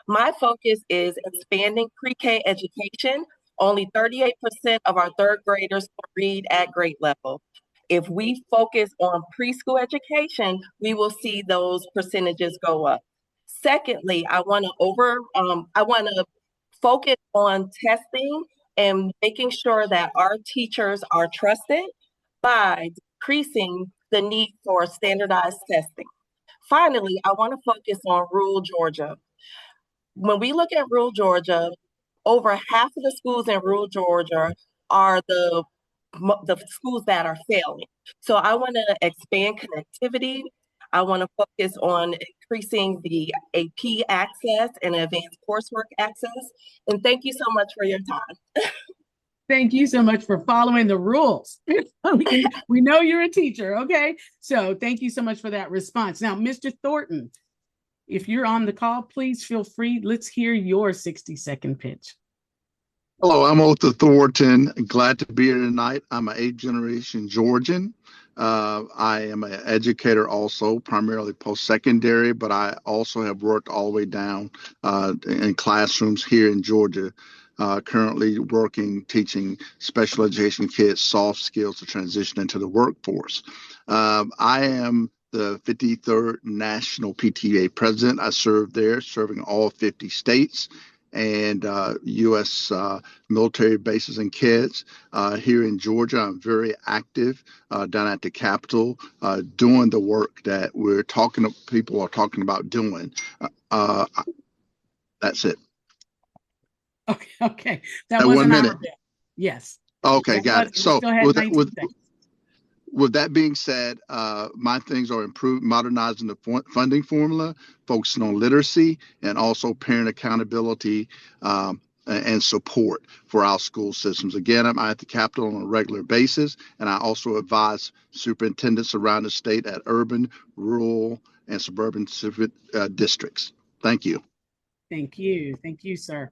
My focus is expanding pre-K education. Only 38% of our third graders read at grade level. If we focus on preschool education, we will see those percentages go up. Secondly, I want to focus on testing and making sure that our teachers are trusted by decreasing the need for standardized testing. Finally, I want to focus on rural Georgia. When we look at rural Georgia, over half of the schools in rural Georgia are the schools that are failing. So I want to expand connectivity. I want to focus on increasing the AP access and advanced coursework access. And thank you so much for your time. Thank you so much for following the rules. We know you're a teacher, okay? So thank you so much for that response. Now, Mr. Thornton, if you're on the call, please feel free. Let's hear your 60-second pitch. Hello, I'm Otha Thornton. Glad to be here tonight. I'm an 8th generation Georgian. I am an educator also, primarily post-secondary, but I also have worked all the way down in classrooms here in Georgia. Currently working, teaching special education kids soft skills to transition into the workforce. I am the 53rd National PTA President. I serve there, serving all 50 states and U.S. Military bases and kids. Here in Georgia, I'm very active down at the Capitol, doing the work that people are talking about doing. That's it. Okay. That was 1 minute. Yes. Okay, got it. So with that being said, my things are modernizing the funding formula, focusing on literacy, and also parent accountability and support for our school systems. Again, I'm at the Capitol on a regular basis, and I also advise superintendents around the state at urban, rural, and suburban districts. Thank you. Thank you. Thank you, sir.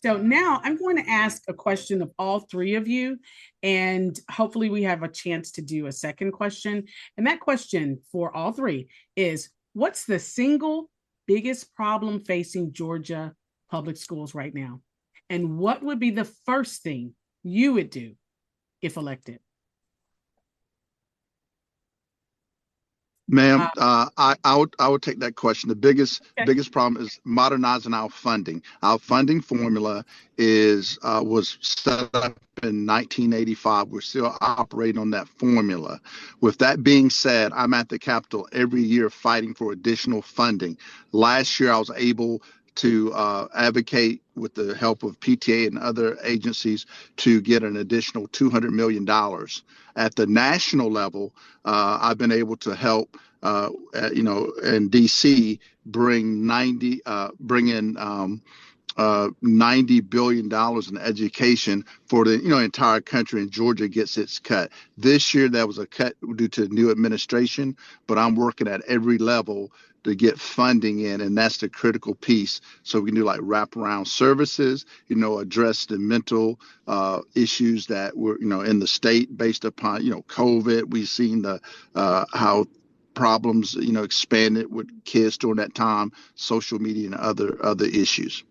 So now I'm going to ask a question of all three of you, and hopefully we have a chance to do a second question. And that question for all three is, what's the single biggest problem facing Georgia public schools right now? And what would be the first thing you would do if elected? Ma'am, I would take that question. The biggest problem is modernizing our funding. Our funding formula was set up in 1985. We're still operating on that formula. With that being said, I'm at the Capitol every year fighting for additional funding. Last year, I was able to advocate with the help of PTA and other agencies to get an additional $200 million. At the national level, I've been able to help, in DC bring in $90 billion in education for the entire country, and Georgia gets its cut. This year, that was a cut due to the new administration, but I'm working at every level to get funding in, and that's the critical piece. So we can do like wraparound services, address the mental issues that were, in the state based upon, COVID. We've seen how problems, expanded with kids during that time, social media and other issues.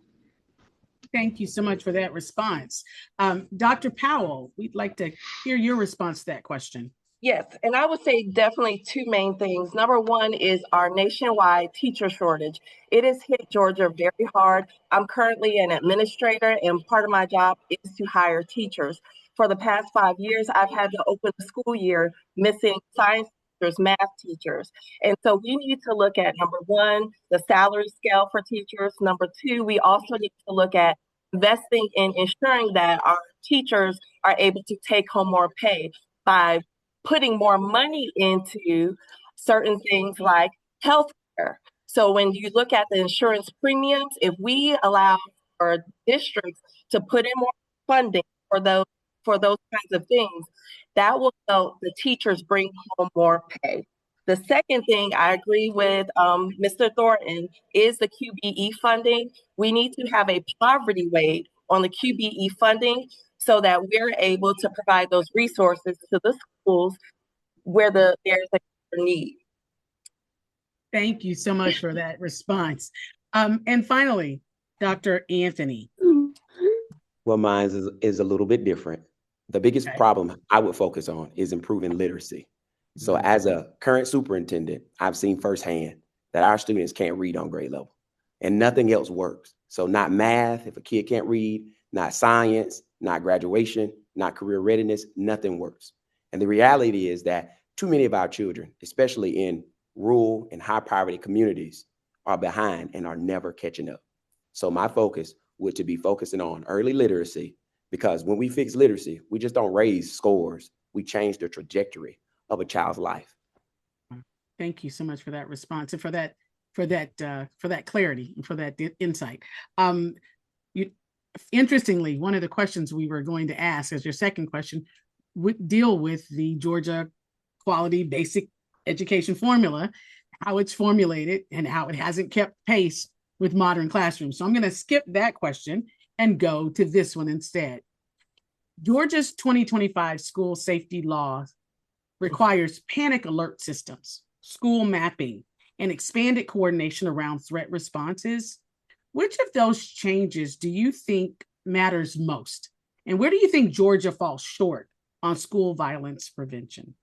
Thank you so much for that response. Dr. Powell, we'd like to hear your response to that question. Yes, and I would say definitely two main things. Number one is our nationwide teacher shortage. It has hit Georgia very hard. I'm currently an administrator, and part of my job is to hire teachers. For the past 5 years, I've had to open the school year missing science teachers, math teachers. And so we need to look at, number one, the salary scale for teachers. Number two, we also need to look at investing in ensuring that our teachers are able to take home more pay by putting more money into certain things like healthcare. So when you look at the insurance premiums, if we allow our districts to put in more funding for those kinds of things, that will help the teachers bring home more pay. The second thing I agree with Mr. Thornton is the QBE funding. We need to have a poverty on the QBE funding so that we're able to provide those resources to the schools where there's a need. Thank you so much for that response. And finally, Dr. Anthony. Well, mine is a little bit different. The biggest problem I would focus on is improving literacy. So as a current superintendent, I've seen firsthand that our students can't read on grade level and nothing else works. So not math, if a kid can't read, not science, not graduation, not career readiness, nothing works. And the reality is that too many of our children, especially in rural and high poverty communities, are behind and are never catching up. So my focus would to be focusing on early literacy, because when we fix literacy, we just don't raise scores, we change the trajectory of a child's life. Thank you so much for that response and for that clarity and for that insight. Interestingly, one of the questions we were going to ask as your second question would deal with the Georgia Quality Basic Education Formula, how it's formulated and how it hasn't kept pace with modern classrooms. So I'm going to skip that question and go to this one instead. Georgia's 2025 school safety law requires panic alert systems, school mapping, and expanded coordination around threat responses. Which of those changes do you think matters most? And where do you think Georgia falls short on school violence prevention?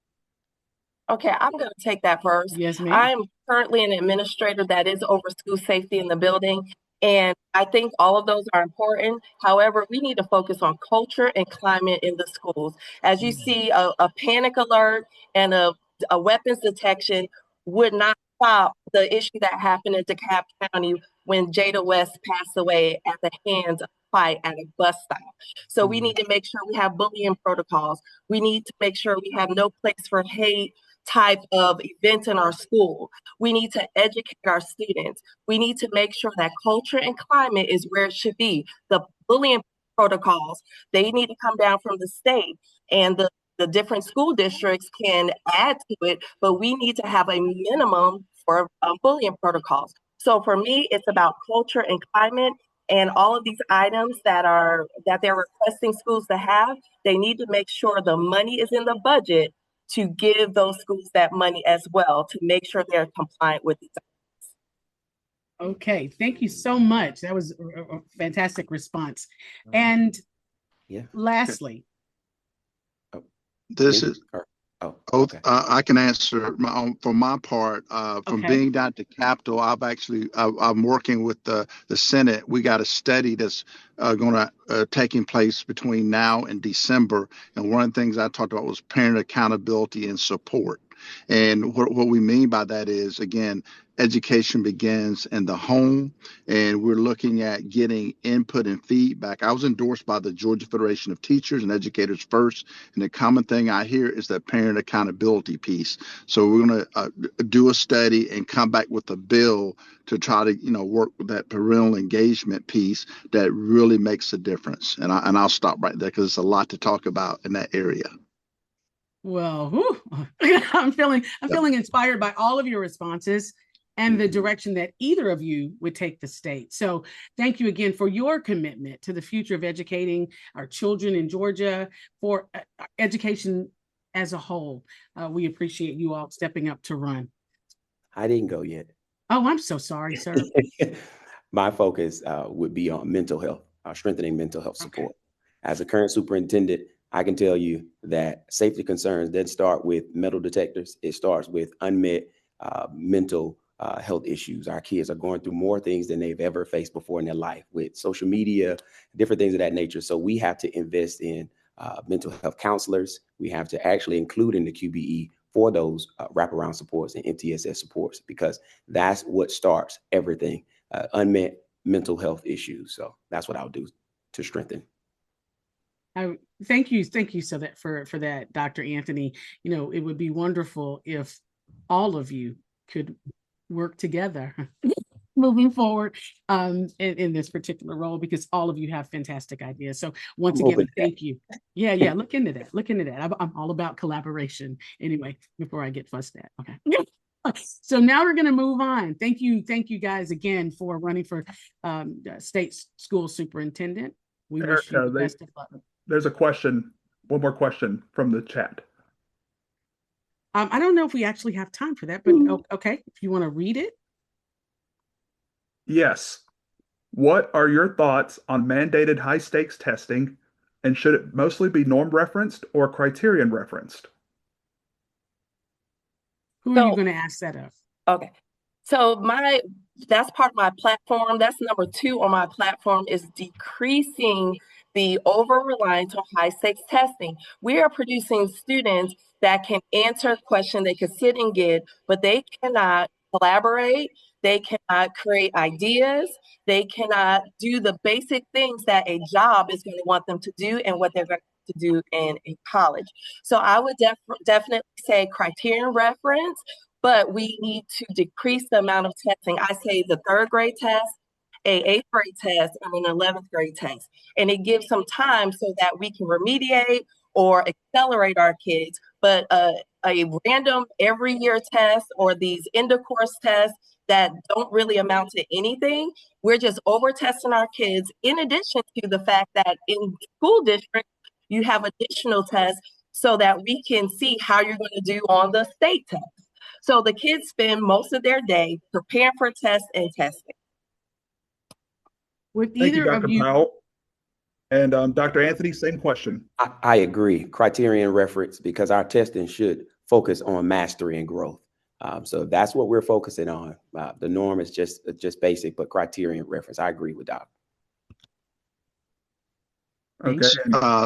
Okay, I'm going to take that first. Yes, ma'am. I'm currently an administrator that is over school safety in the building, and I think all of those are important. However, we need to focus on culture and climate in the schools. As you see, a panic alert and a weapons detection would not stop the issue that happened in DeKalb County when Jada West passed away at the hands of a fight at a bus stop. So we need to make sure we have bullying protocols. We need to make sure we have no place for hate type of events in our school. We need to educate our students. We need to make sure that culture and climate is where it should be. The bullying protocols, they need to come down from the state, and the different school districts can add to it, but we need to have a minimum for bullying protocols. So for me, it's about culture and climate, and all of these items that they're requesting schools to have, they need to make sure the money is in the budget to give those schools that money as well to make sure they're compliant with these items. Okay, thank you so much. That was a fantastic response. And lastly, I can answer for my part. From being down to Capitol, I'm working with the Senate. We got a study that's going to taking place between now and December, and one of the things I talked about was parent accountability and support. And what we mean by that is, again, education begins in the home, and we're looking at getting input and feedback. I was endorsed by the Georgia Federation of Teachers and Educators First, and the common thing I hear is that parent accountability piece. So we're going to do a study and come back with a bill to try to, work with that parental engagement piece that really makes a difference. And I'll stop right there because it's a lot to talk about in that area. Well, I'm feeling inspired by all of your responses and the direction that either of you would take the state. So thank you again for your commitment to the future of educating our children in Georgia, for education as a whole. We appreciate you all stepping up to run. I didn't go yet. Oh, I'm so sorry, sir. My focus would be on mental health, strengthening mental health support. As a current superintendent, I can tell you that safety concerns didn't start with metal detectors. It starts with unmet mental health issues. Our kids are going through more things than they've ever faced before in their life with social media, different things of that nature. So we have to invest in mental health counselors. We have to actually include in the QBE for those wraparound supports and MTSS supports, because that's what starts everything, unmet mental health issues. So that's what I'll do to strengthen. Thank you so that for that, Dr. Anthony. It would be wonderful if all of you could work together moving forward in this particular role, because all of you have fantastic ideas. So once again, thank you. Yeah, look into that. I'm all about collaboration anyway, before I get fussed at. Okay. So now we're going to move on. Thank you guys again for running for state school superintendent. We wish you the best of luck. There's a question, one more question from the chat. I don't know if we actually have time for that, but okay, if you want to read it. Yes. What are your thoughts on mandated high stakes testing, and should it mostly be norm referenced or criterion referenced? Who are you going to ask that of? Okay. So that's part of my platform. That's number 2 on my platform, is decreasing the over-reliance on high-stakes testing. We are producing students that can answer a question, they can sit and get, but they cannot collaborate, they cannot create ideas, they cannot do the basic things that a job is going to want them to do and what they're going to do in college. So I would definitely say criterion reference, but we need to decrease the amount of testing. I say the 3rd grade test, a 8th grade test, and an 11th grade test. And it gives some time so that we can remediate or accelerate our kids. But a random every year test or these end of course tests that don't really amount to anything, we're just over testing our kids, in addition to the fact that in school districts, you have additional tests so that we can see how you're going to do on the state test. So the kids spend most of their day preparing for tests and testing. Would Thank you, either Dr. of you? Powell. And Dr. Anthony, same question. I agree. Criterion reference, because our testing should focus on mastery and growth. So that's what we're focusing on. The norm is just basic, but criterion reference. I agree with Doc. Okay.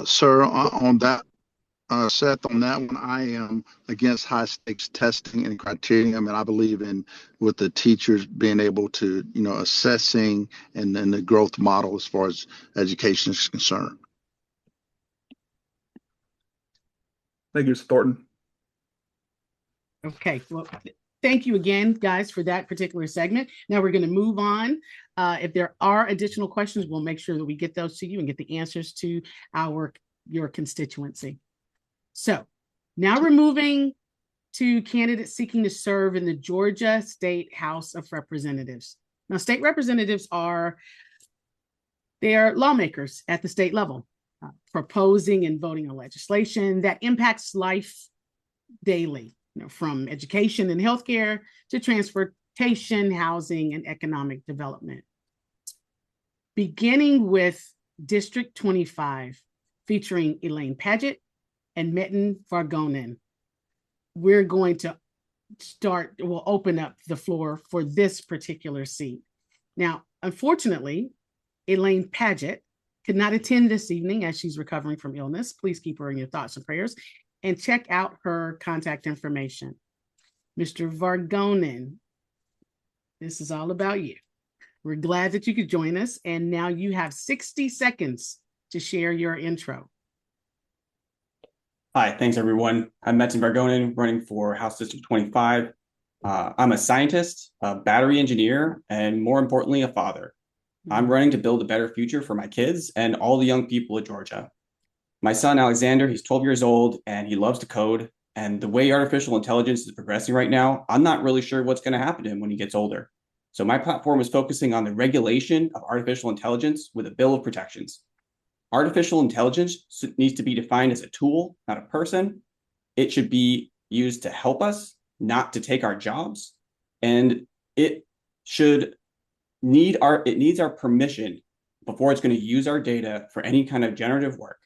Sir, on that, Seth, on that one, I am against high stakes testing and criterion. And I believe in with the teachers being able to, assessing and then the growth model as far as education is concerned. Thank you, Mr. Thornton. Okay, well, thank you again, guys, for that particular segment. Now we're going to move on. If there are additional questions, we'll make sure that we get those to you and get the answers to your constituency. So now we're moving to candidates seeking to serve in the Georgia State House of Representatives. Now, state representatives they are lawmakers at the state level, proposing and voting on legislation that impacts life daily, from education and healthcare to transportation, housing, and economic development. Beginning with District 25, featuring Elaine Padgett and Metin Vargonen. We're going to we'll open up the floor for this particular seat. Now, unfortunately, Elaine Padgett could not attend this evening as she's recovering from illness. Please keep her in your thoughts and prayers and check out her contact information. Mr. Vargonen, this is all about you. We're glad that you could join us, and now you have 60 seconds to share your intro. Hi, thanks everyone. I'm Metin Vargonen, running for House District 25. I'm a scientist, a battery engineer, and more importantly, a father. I'm running to build a better future for my kids and all the young people of Georgia. My son, Alexander, he's 12 years old and he loves to code. And the way artificial intelligence is progressing right now, I'm not really sure what's going to happen to him when he gets older. So my platform is focusing on the regulation of artificial intelligence with a bill of protections. Artificial intelligence needs to be defined as a tool, not a person. It should be used to help us, not to take our jobs. And it needs our permission before it's going to use our data for any kind of generative work.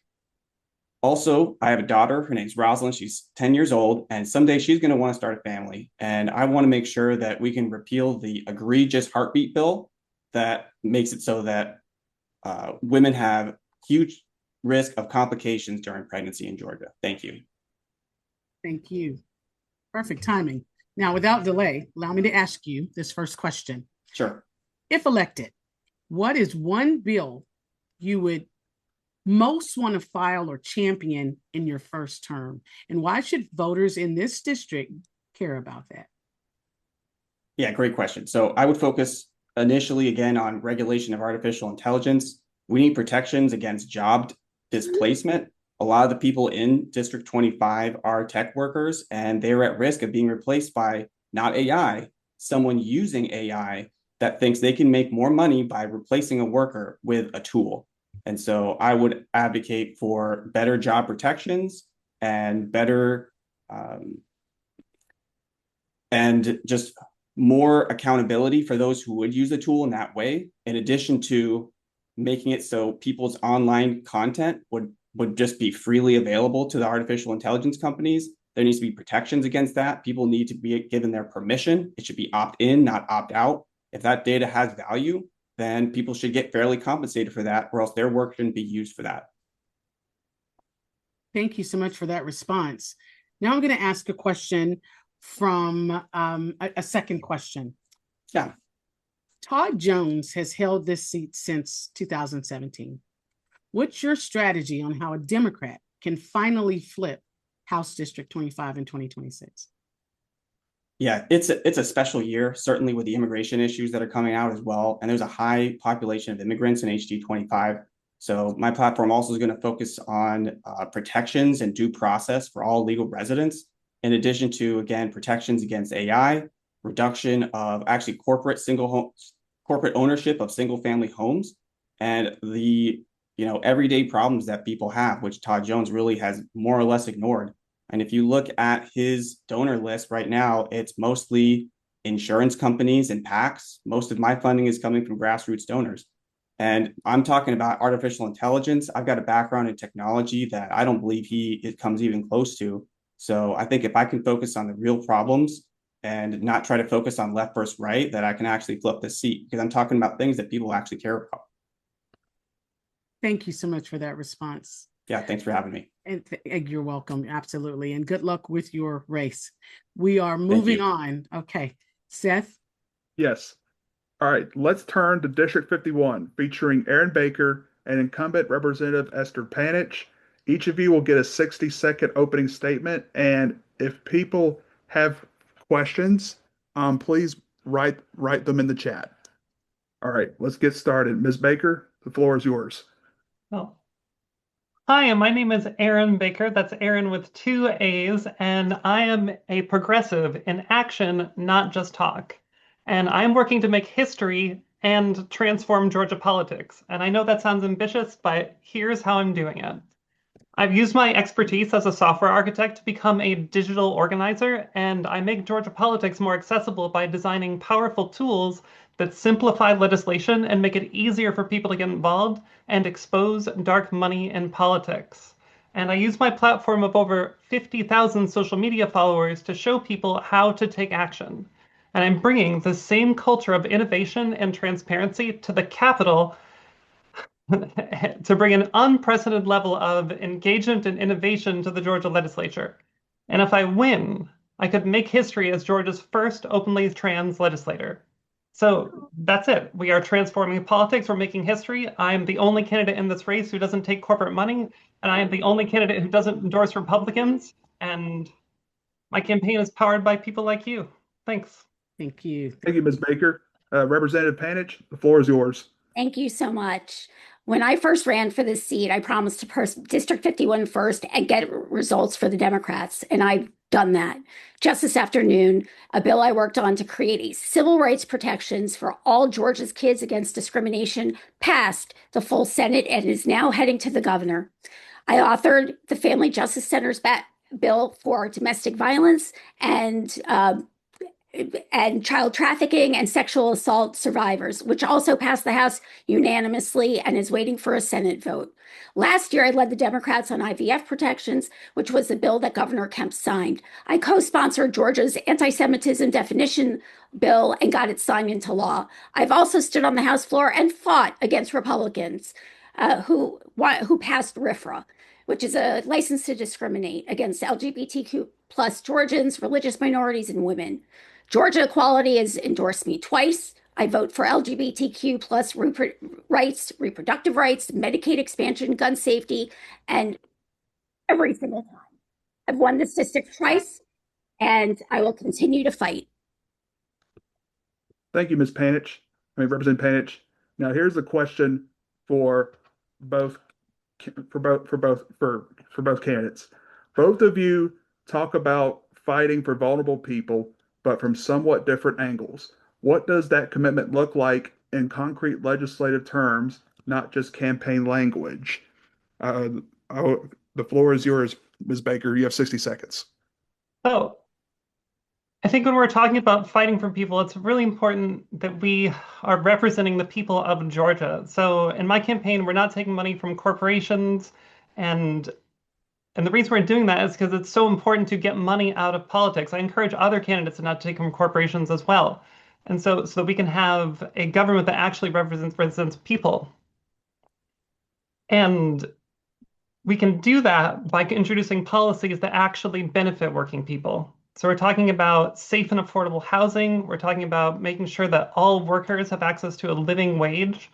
Also, I have a daughter. Her name's Rosalind. She's 10 years old, and someday she's going to want to start a family. And I want to make sure that we can repeal the egregious heartbeat bill that makes it so that women have huge risk of complications during pregnancy in Georgia. Thank you. Thank you. Perfect timing. Now, without delay, allow me to ask you this first question. Sure. If elected, what is one bill you would most want to file or champion in your first term? And why should voters in this district care about that? Yeah, great question. So I would focus initially, again, on regulation of artificial intelligence. We need protections against job displacement. A lot of the people in District 25 are tech workers, and they're at risk of being replaced by not AI, someone using AI that thinks they can make more money by replacing a worker with a tool. And so I would advocate for better job protections and better and just more accountability for those who would use the tool in that way, in addition to making it so people's online content would just be freely available to the artificial intelligence companies. There needs to be protections against that. People need to be given their permission. It should be opt-in, not opt-out. If that data has value, then people should get fairly compensated for that, or else their work shouldn't be used for that. Thank you so much for that response. Now I'm going to ask a question from a second question. Yeah. Todd Jones has held this seat since 2017. What's your strategy on how a Democrat can finally flip House District 25 in 2026? Yeah, it's a special year, certainly with the immigration issues that are coming out as well. And there's a high population of immigrants in HD 25. So my platform also is going to focus on protections and due process for all legal residents, in addition to, again, protections against AI, reduction of actually corporate ownership of single family homes, and the everyday problems that people have, which Todd Jones really has more or less ignored. And if you look at his donor list right now, it's mostly insurance companies and PACs. Most of my funding is coming from grassroots donors. And I'm talking about artificial intelligence. I've got a background in technology that I don't believe it comes even close to. So I think if I can focus on the real problems and not try to focus on left versus right, that I can actually flip the seat, because I'm talking about things that people actually care about. Thank you so much for that response. Yeah, thanks for having me. And you're welcome. Absolutely. And good luck with your race. We are moving on. Okay. Seth? Yes. All right. Let's turn to District 51, featuring Aaron Baker and incumbent Representative Esther Panich. Each of you will get a 60-second opening statement. And if people have questions, please write them in the chat. All right. Let's get started. Ms. Baker, the floor is yours. Oh. Hi, my name is Aaron Baker. That's Aaron with 2 A's, and I am a progressive in action, not just talk. And I'm working to make history and transform Georgia politics. And I know that sounds ambitious, but here's how I'm doing it. I've used my expertise as a software architect to become a digital organizer, and I make Georgia politics more accessible by designing powerful tools that simplify legislation and make it easier for people to get involved and expose dark money in politics. And I use my platform of over 50,000 social media followers to show people how to take action. And I'm bringing the same culture of innovation and transparency to the Capitol to bring an unprecedented level of engagement and innovation to the Georgia legislature. And if I win, I could make history as Georgia's first openly trans legislator. So that's it. We are transforming politics. We're making history. I am the only candidate in this race who doesn't take corporate money, and I am the only candidate who doesn't endorse Republicans. And my campaign is powered by people like you. Thanks. Thank you. Thank you, Ms. Baker. Representative Panich, the floor is yours. Thank you so much. When I first ran for this seat, I promised to put District 51 first and get results for the Democrats, and I've done that. Just this afternoon, a bill I worked on to create civil rights protections for all Georgia's kids against discrimination passed the full Senate and is now heading to the governor. I authored the Family Justice Center's bill for domestic violence and child trafficking and sexual assault survivors, which also passed the House unanimously and is waiting for a Senate vote. Last year, I led the Democrats on IVF protections, which was the bill that Governor Kemp signed. I co-sponsored Georgia's anti-Semitism definition bill and got it signed into law. I've also stood on the House floor and fought against Republicans who passed RFRA, which is a license to discriminate against LGBTQ plus Georgians, religious minorities, and women. Georgia Equality has endorsed me twice. I vote for LGBTQ plus reproductive rights, Medicaid expansion, gun safety, and every single time. I've won this district twice, and I will continue to fight. Thank you, Ms. Panich. Representative Panich. Now, here's a question for both candidates. Both of you talk about fighting for vulnerable people, but from somewhat different angles. What does that commitment look like in concrete legislative terms, not just campaign language. The floor is yours, Ms. Baker. You have 60 seconds. So I think when we're talking about fighting for people, it's really important that we are representing the people of Georgia. So in my campaign, we're not taking money from corporations, and the reason we're doing that is because it's so important to get money out of politics. I encourage other candidates to not take from corporations as well. And so that we can have a government that actually represents people. And we can do that by introducing policies that actually benefit working people. So we're talking about safe and affordable housing. We're talking about making sure that all workers have access to a living wage.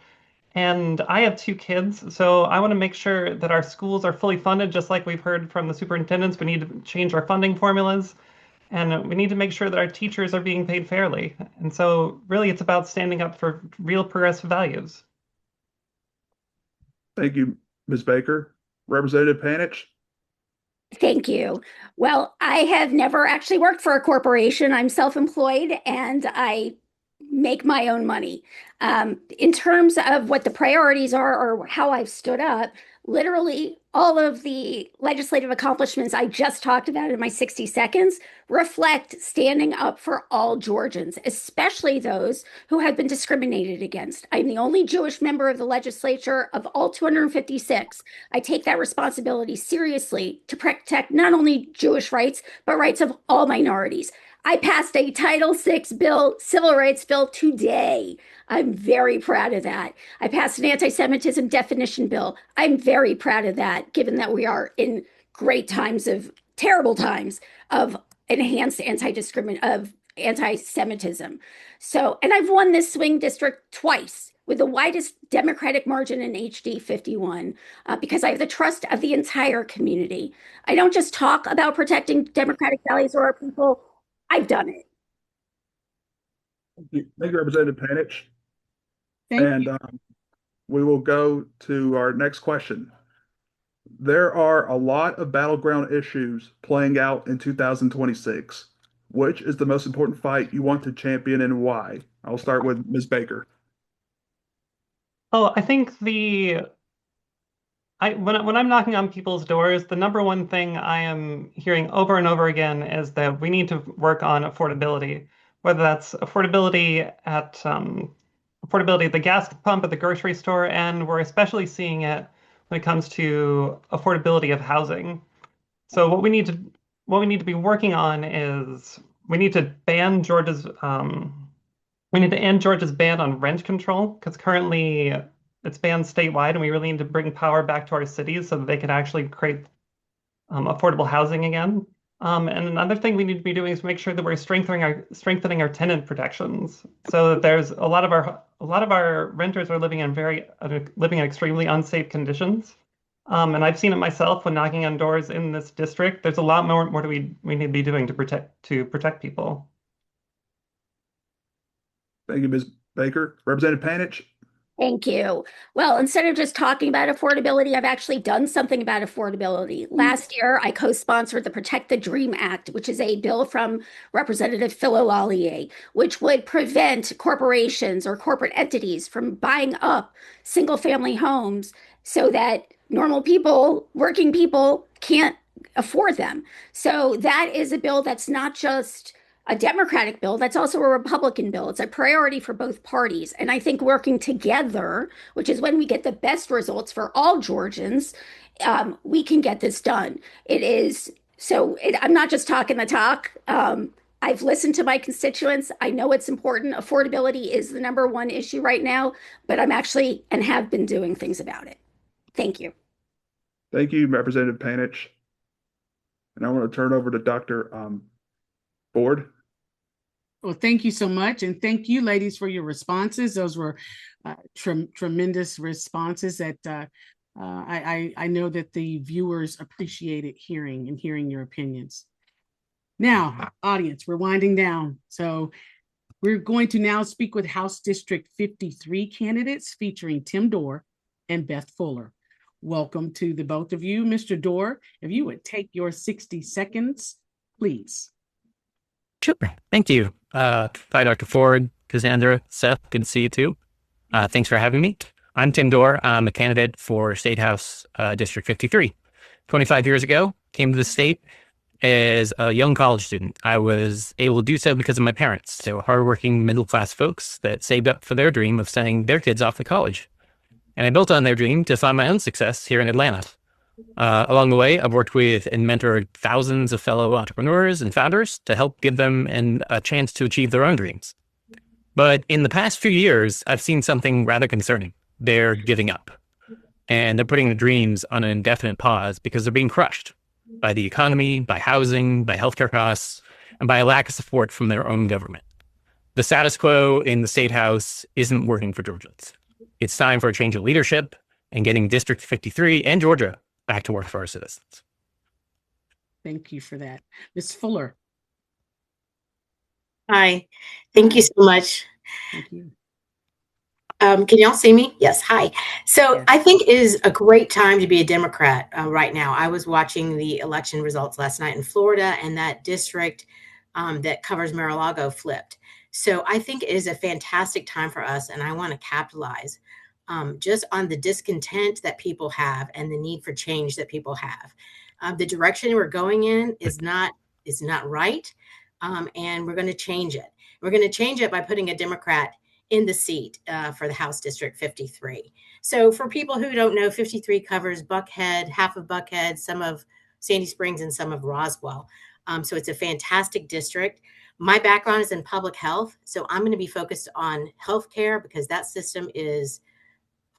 And I have 2 kids, so I want to make sure that our schools are fully funded, just like we've heard from the superintendents. We need to change our funding formulas, and we need to make sure that our teachers are being paid fairly. And so really it's about standing up for real progressive values. Thank you, Ms. Baker. Representative Panich? Thank you. Well, I have never actually worked for a corporation. I'm self-employed and I make my own money. In terms of what the priorities are or how I've stood up, literally all of the legislative accomplishments I just talked about in my 60 seconds reflect standing up for all Georgians, especially those who have been discriminated against. I'm the only Jewish member of the legislature of all 256. I take that responsibility seriously to protect not only Jewish rights, but rights of all minorities. I passed a Title VI bill, civil rights bill today. I'm very proud of that. I passed an anti-Semitism definition bill. I'm very proud of that, given that we are in terrible times of enhanced anti-Semitism. So, and I've won this swing district twice with the widest Democratic margin in HD 51 because I have the trust of the entire community. I don't just talk about protecting democratic values or our people. I've done it. Thank you, Representative Panich. And we will go to our next question. There are a lot of battleground issues playing out in 2026. Which is the most important fight you want to champion and why? I'll start with Ms. Baker. Oh, I think when I'm knocking on people's doors, the number one thing I am hearing over and over again is that we need to work on affordability, whether that's affordability at the gas pump at the grocery store, and we're especially seeing it when it comes to affordability of housing. So what we need to be working on is we need to end Georgia's ban on rent control, because currently it's banned statewide, and we really need to bring power back to our cities so that they can actually create affordable housing again. And another thing we need to be doing is make sure that we're strengthening our tenant protections, so that there's a lot of our renters are living in extremely unsafe conditions. And I've seen it myself when knocking on doors in this district. There's a lot more we need to be doing to protect people. Thank you, Ms. Baker. Representative Panich? Thank you. Well, instead of just talking about affordability, I've actually done something about affordability. Last year, I co-sponsored the Protect the Dream Act, which is a bill from Representative Phil Lallier, which would prevent corporations or corporate entities from buying up single-family homes so that normal people, working people, can't afford them. So that is a bill that's not just a Democratic bill, that's also a Republican bill. It's a priority for both parties. And I think working together, which is when we get the best results for all Georgians, we can get this done. I'm not just talking the talk. I've listened to my constituents. I know it's important. Affordability is the number one issue right now, but I'm actually and have been doing things about it. Thank you. Thank you, Representative Panich. And I want to turn over to Dr. Ford. Well, thank you so much. And thank you, ladies, for your responses. Those were tremendous responses that I know that the viewers appreciated hearing your opinions. Now, audience, we're winding down. So we're going to now speak with House District 53 candidates featuring Tim Dorr and Beth Fuller. Welcome to the both of you. Mr. Dorr, if you would take your 60 seconds, please. Sure. Thank you. Hi, Dr. Ford, Cassandra, Seth, good to see you too. Thanks for having me. I'm Tim Dorr. I'm a candidate for State House District 53. 25 years ago, came to the state as a young college student. I was able to do so because of my parents. They were hardworking middle-class folks that saved up for their dream of sending their kids off to college. And I built on their dream to find my own success here in Atlanta. Along the way, I've worked with and mentored thousands of fellow entrepreneurs and founders to help give them a chance to achieve their own dreams. But in the past few years, I've seen something rather concerning. They're giving up. And they're putting the dreams on an indefinite pause because they're being crushed by the economy, by housing, by healthcare costs, and by a lack of support from their own government. The status quo in the State House isn't working for Georgians. It's time for a change of leadership and getting District 53 and Georgia back to work for our citizens. Thank you for that. Ms. Fuller. Hi, thank you so much. Thank you. Can y'all see me? Yes, hi. So Yes. I think it is a great time to be a Democrat right now. I was watching the election results last night in Florida, and that district that covers Mar-a-Lago flipped. So I think it is a fantastic time for us, and I want to capitalize just on the discontent that people have and the need for change that people have. The direction we're going in is not right, and we're going to change it. We're going to change it by putting a Democrat in the seat for the House District 53. So for people who don't know, 53 covers Buckhead, half of Buckhead, some of Sandy Springs, and some of Roswell. So it's a fantastic district. My background is in public health, so I'm going to be focused on healthcare because that system is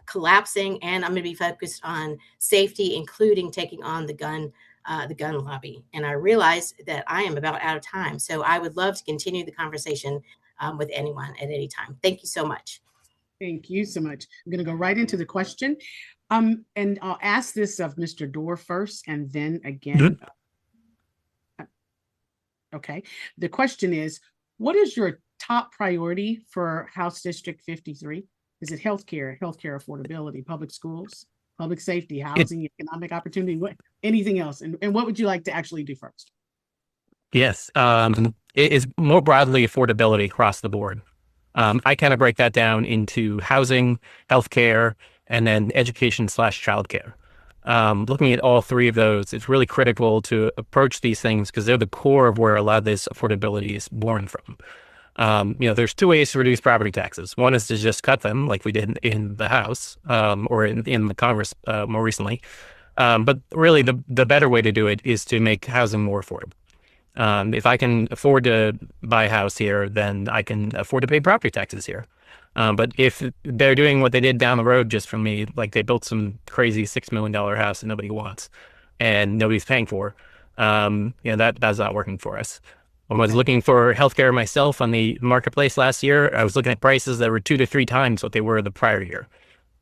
collapsing, and I'm going to be focused on safety, including taking on the gun lobby. And I realize that I am about out of time, so I would love to continue the conversation with anyone at any time. Thank you so much. Thank you so much. I'm going to go right into the question. And I'll ask this of Mr. Dorr first, and then again. Okay. The question is, what is your top priority for House District 53? Is it healthcare affordability, public schools, public safety, housing, economic opportunity, anything else? And what would you like to actually do first? Yes, it is more broadly affordability across the board. I kind of break that down into housing, healthcare, and then education/childcare. Looking at all three of those, it's really critical to approach these things because they're the core of where a lot of this affordability is born from. There's two ways to reduce property taxes. One is to just cut them, like we did in the House or in the Congress more recently. But really, the better way to do it is to make housing more affordable. If I can afford to buy a house here, then I can afford to pay property taxes here. But if they're doing what they did down the road just from me, like they built some crazy $6 million house that nobody wants and nobody's paying for, that's not working for us. When I was looking for healthcare myself on the marketplace last year, I was looking at prices that were 2 to 3 times what they were the prior year.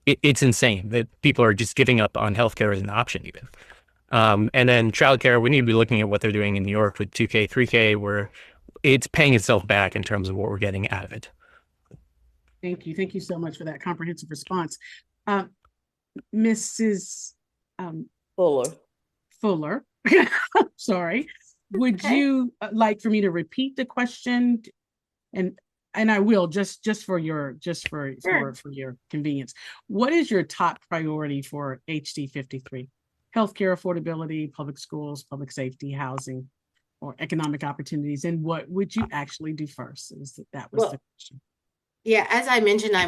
It's insane that people are just giving up on healthcare as an option even. And then childcare, we need to be looking at what they're doing in New York with 2K, 3K, where it's paying itself back in terms of what we're getting out of it. Thank you. Thank you so much for that comprehensive response. Mrs. Fuller, sorry. Would you like for me to repeat the question? And I will just for your convenience. What is your top priority for HD 53? Healthcare affordability, public schools, public safety, housing, or economic opportunities, and what would you actually do first? That was the question. Yeah, as I mentioned, I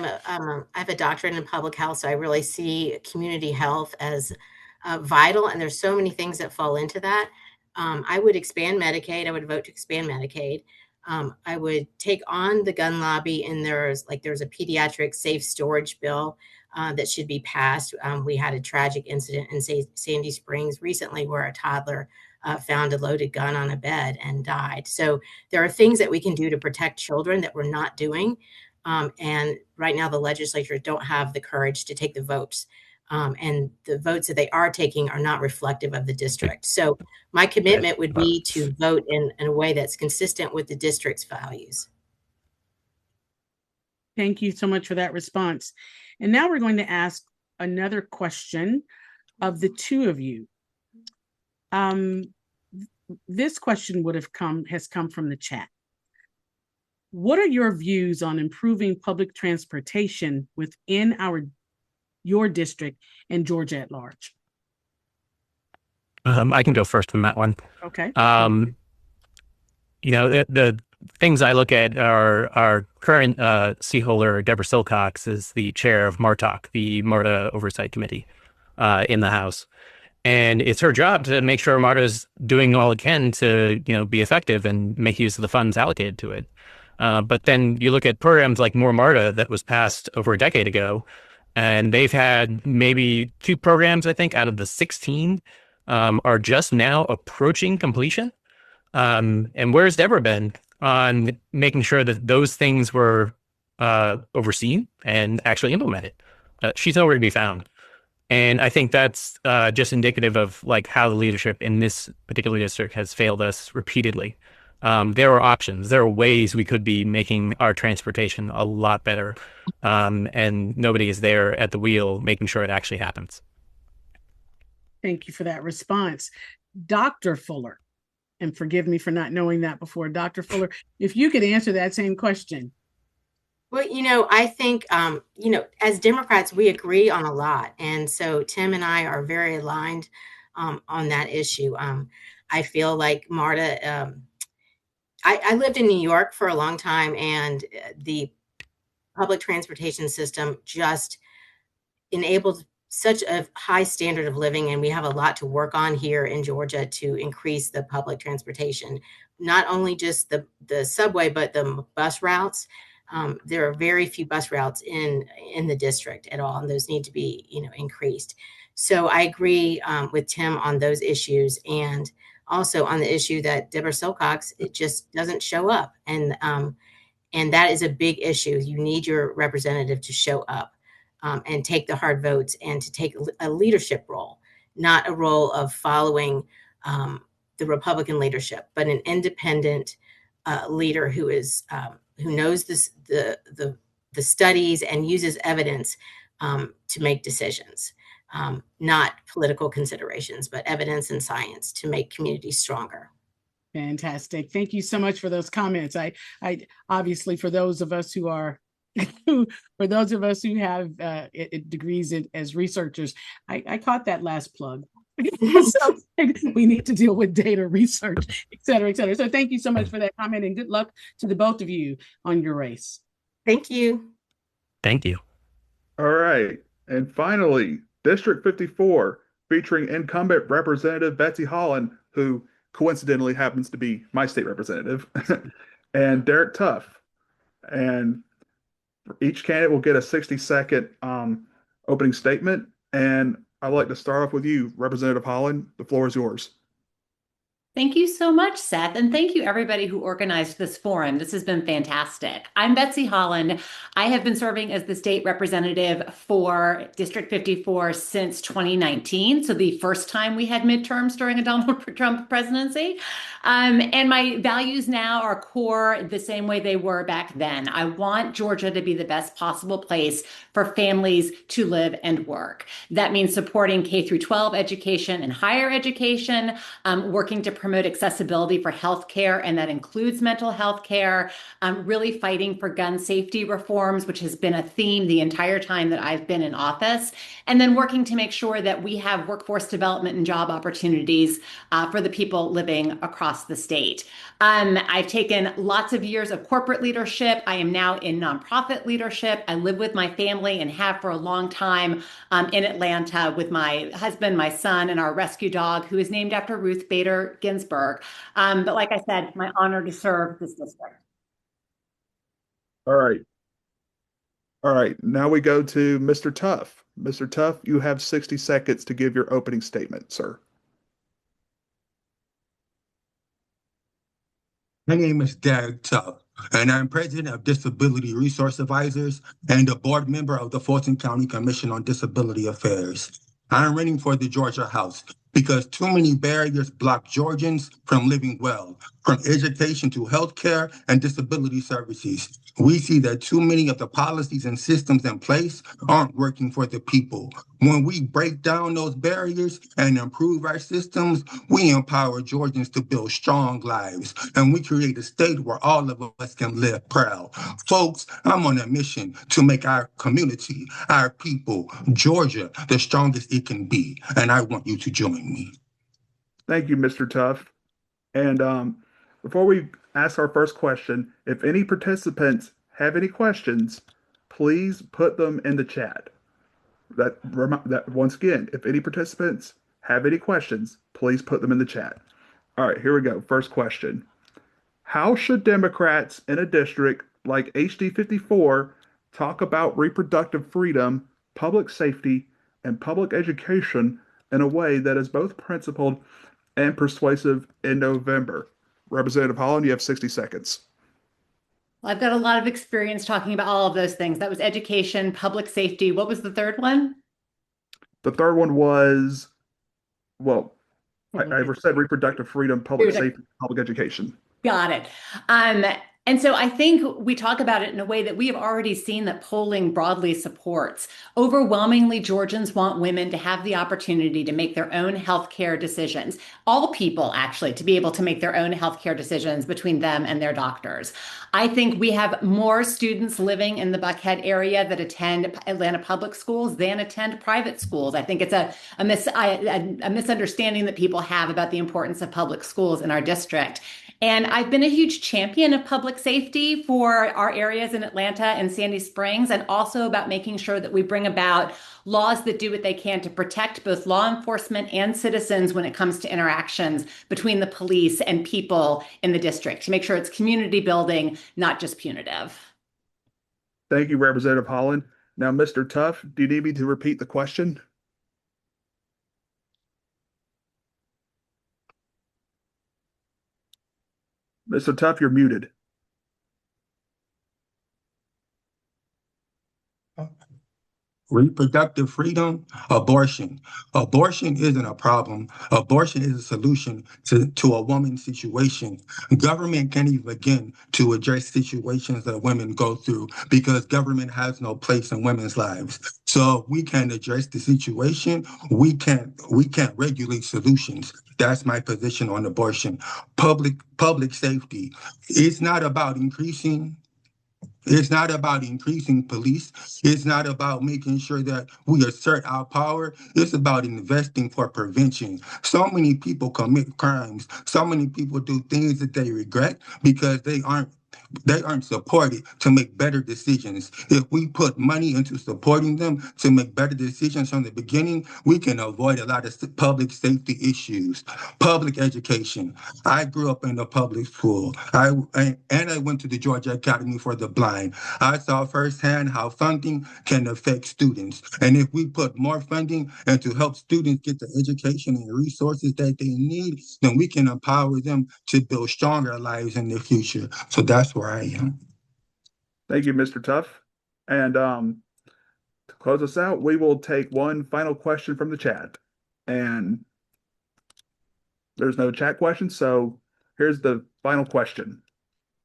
have a doctorate in public health, so I really see community health as vital, and there's so many things that fall into that. I would expand Medicaid. I would vote to expand Medicaid. I would take on the gun lobby, and there's a pediatric safe storage bill that should be passed. We had a tragic incident in Sandy Springs recently where a toddler found a loaded gun on a bed and died. So there are things that we can do to protect children that we're not doing. And right now the legislature don't have the courage to take the votes. And the votes that they are taking are not reflective of the district. So my commitment would be to vote in a way that's consistent with the district's values. Thank you so much for that response. And now we're going to ask another question of the two of you. This question has come from the chat. What are your views on improving public transportation within our your district and Georgia at large? I can go first on that one. Okay. The things I look at are our current seat holder, Deborah Silcox, is the chair of MARTOC, the MARTA Oversight Committee in the House. And it's her job to make sure MARTA is doing all it can to, be effective and make use of the funds allocated to it. But then you look at programs like More MARTA that was passed over a decade ago, and they've had maybe 2 programs, I think, out of the 16 are just now approaching completion. And where's Deborah been on making sure that those things were overseen and actually implemented? She's nowhere to be found. And I think that's just indicative of like how the leadership in this particular district has failed us repeatedly. There are options. There are ways we could be making our transportation a lot better. And nobody is there at the wheel making sure it actually happens. Thank you for that response. Dr. Fuller, and forgive me for not knowing that before. Dr. Fuller, if you could answer that same question. Well, I think, as Democrats, we agree on a lot. And so Tim and I are very aligned on that issue. I feel like MARTA, I lived in New York for a long time, and the public transportation system just enabled such a high standard of living, and we have a lot to work on here in Georgia to increase the public transportation, not only just the subway, but the bus routes. There are very few bus routes in the district at all, and those need to be, increased. So I agree with Tim on those issues, and also on the issue that Deborah Silcox, it just doesn't show up, and that is a big issue. You need your representative to show up. And take the hard votes and to take a leadership role, not a role of following the Republican leadership, but an independent leader who knows the studies and uses evidence to make decisions, not political considerations, but evidence and science to make communities stronger. Fantastic. Thank you so much for those comments. I obviously, for those of us who are for those of us who have degrees as researchers, I caught that last plug. So we need to deal with data research, et cetera, et cetera. So thank you so much for that comment, and good luck to the both of you on your race. Thank you. Thank you. All right. And finally, District 54, featuring incumbent Representative Betsy Holland, who coincidentally happens to be my state representative, and Derek Tuff. And each candidate will get a 60-second opening statement. And I'd like to start off with you, Representative Holland. The floor is yours. Thank you so much, Seth. And thank you, everybody who organized this forum. This has been fantastic. I'm Betsy Holland. I have been serving as the state representative for District 54 since 2019. So the first time we had midterms during a Donald Trump presidency. And my values now are core the same way they were back then. I want Georgia to be the best possible place for families to live and work. That means supporting K-12 education and higher education, working to promote accessibility for healthcare, and that includes mental health care, really fighting for gun safety reforms, which has been a theme the entire time that I've been in office, and then working to make sure that we have workforce development and job opportunities for the people living across the state. I've taken lots of years of corporate leadership. I am now in nonprofit leadership. I live with my family and have for a long time in Atlanta with my husband, my son, and our rescue dog, who is named after Ruth Bader Ginsburg. But like I said, my honor to serve this district. All right. All right. Now we go to Mr. Tuff. Mr. Tuff, you have 60 seconds to give your opening statement, sir. My name is Derek Tuff, and I'm president of Disability Resource Advisors and a board member of the Fulton County Commission on Disability Affairs. I'm running for the Georgia House because too many barriers block Georgians from living well. from education to healthcare and disability services. We see that too many of the policies and systems in place aren't working for the people. When we break down those barriers and improve our systems, we empower Georgians to build strong lives, and we create a state where all of us can live proud. Folks, I'm on a mission to make our community, our people, Georgia, the strongest it can be, and I want you to join me. Thank you, Mr. Tuff. And before we ask our first question, if any participants have any questions, please put them in the chat. That once again, if any participants have any questions, please put them in the chat. All right, here we go. First question. How should Democrats in a district like HD 54 talk about reproductive freedom, public safety, and public education in a way that is both principled and persuasive in November? Representative Holland, you have 60 seconds. Well, I've got a lot of experience talking about all of those things. That was education, public safety. What was the third one? The third one was, well, I said reproductive freedom, public safety, public education. Got it. And so I think we talk about it in a way that we have already seen that polling broadly supports. Overwhelmingly, Georgians want women to have the opportunity to make their own healthcare decisions. All people, actually, to be able to make their own healthcare decisions between them and their doctors. I think we have more students living in the Buckhead area that attend Atlanta public schools than attend private schools. I think it's a misunderstanding that people have about the importance of public schools in our district. And I've been a huge champion of public safety for our areas in Atlanta and Sandy Springs, and also about making sure that we bring about laws that do what they can to protect both law enforcement and citizens when it comes to interactions between the police and people in the district, to make sure it's community building, not just punitive. Thank you, Representative Holland. Now, Mr. Tuff, do you need me to repeat the question? Mr. Tuff, you're muted. Reproductive freedom, abortion. Abortion isn't a problem. Abortion is a solution to a woman's situation. Government can't even begin to address situations that women go through because government has no place in women's lives. So we can't address the situation. We can't regulate solutions. That's my position on abortion. Public safety. It's not about increasing police. It's not about making sure that we assert our power. It's about investing for prevention. So many people commit crimes. So many people do things that they regret because they aren't supported to make better decisions. If we put money into supporting them to make better decisions from the beginning, we can avoid a lot of public safety issues. Public education. I grew up in a public school. I went to the Georgia Academy for the Blind. I saw firsthand how funding can affect students. And if we put more funding and to help students get the education and resources that they need, then we can empower them to build stronger lives in the future. So that's where I am. Thank you, Mr. Tuff. And to close us out, we will take one final question from the chat. And there's no chat questions, so here's the final question.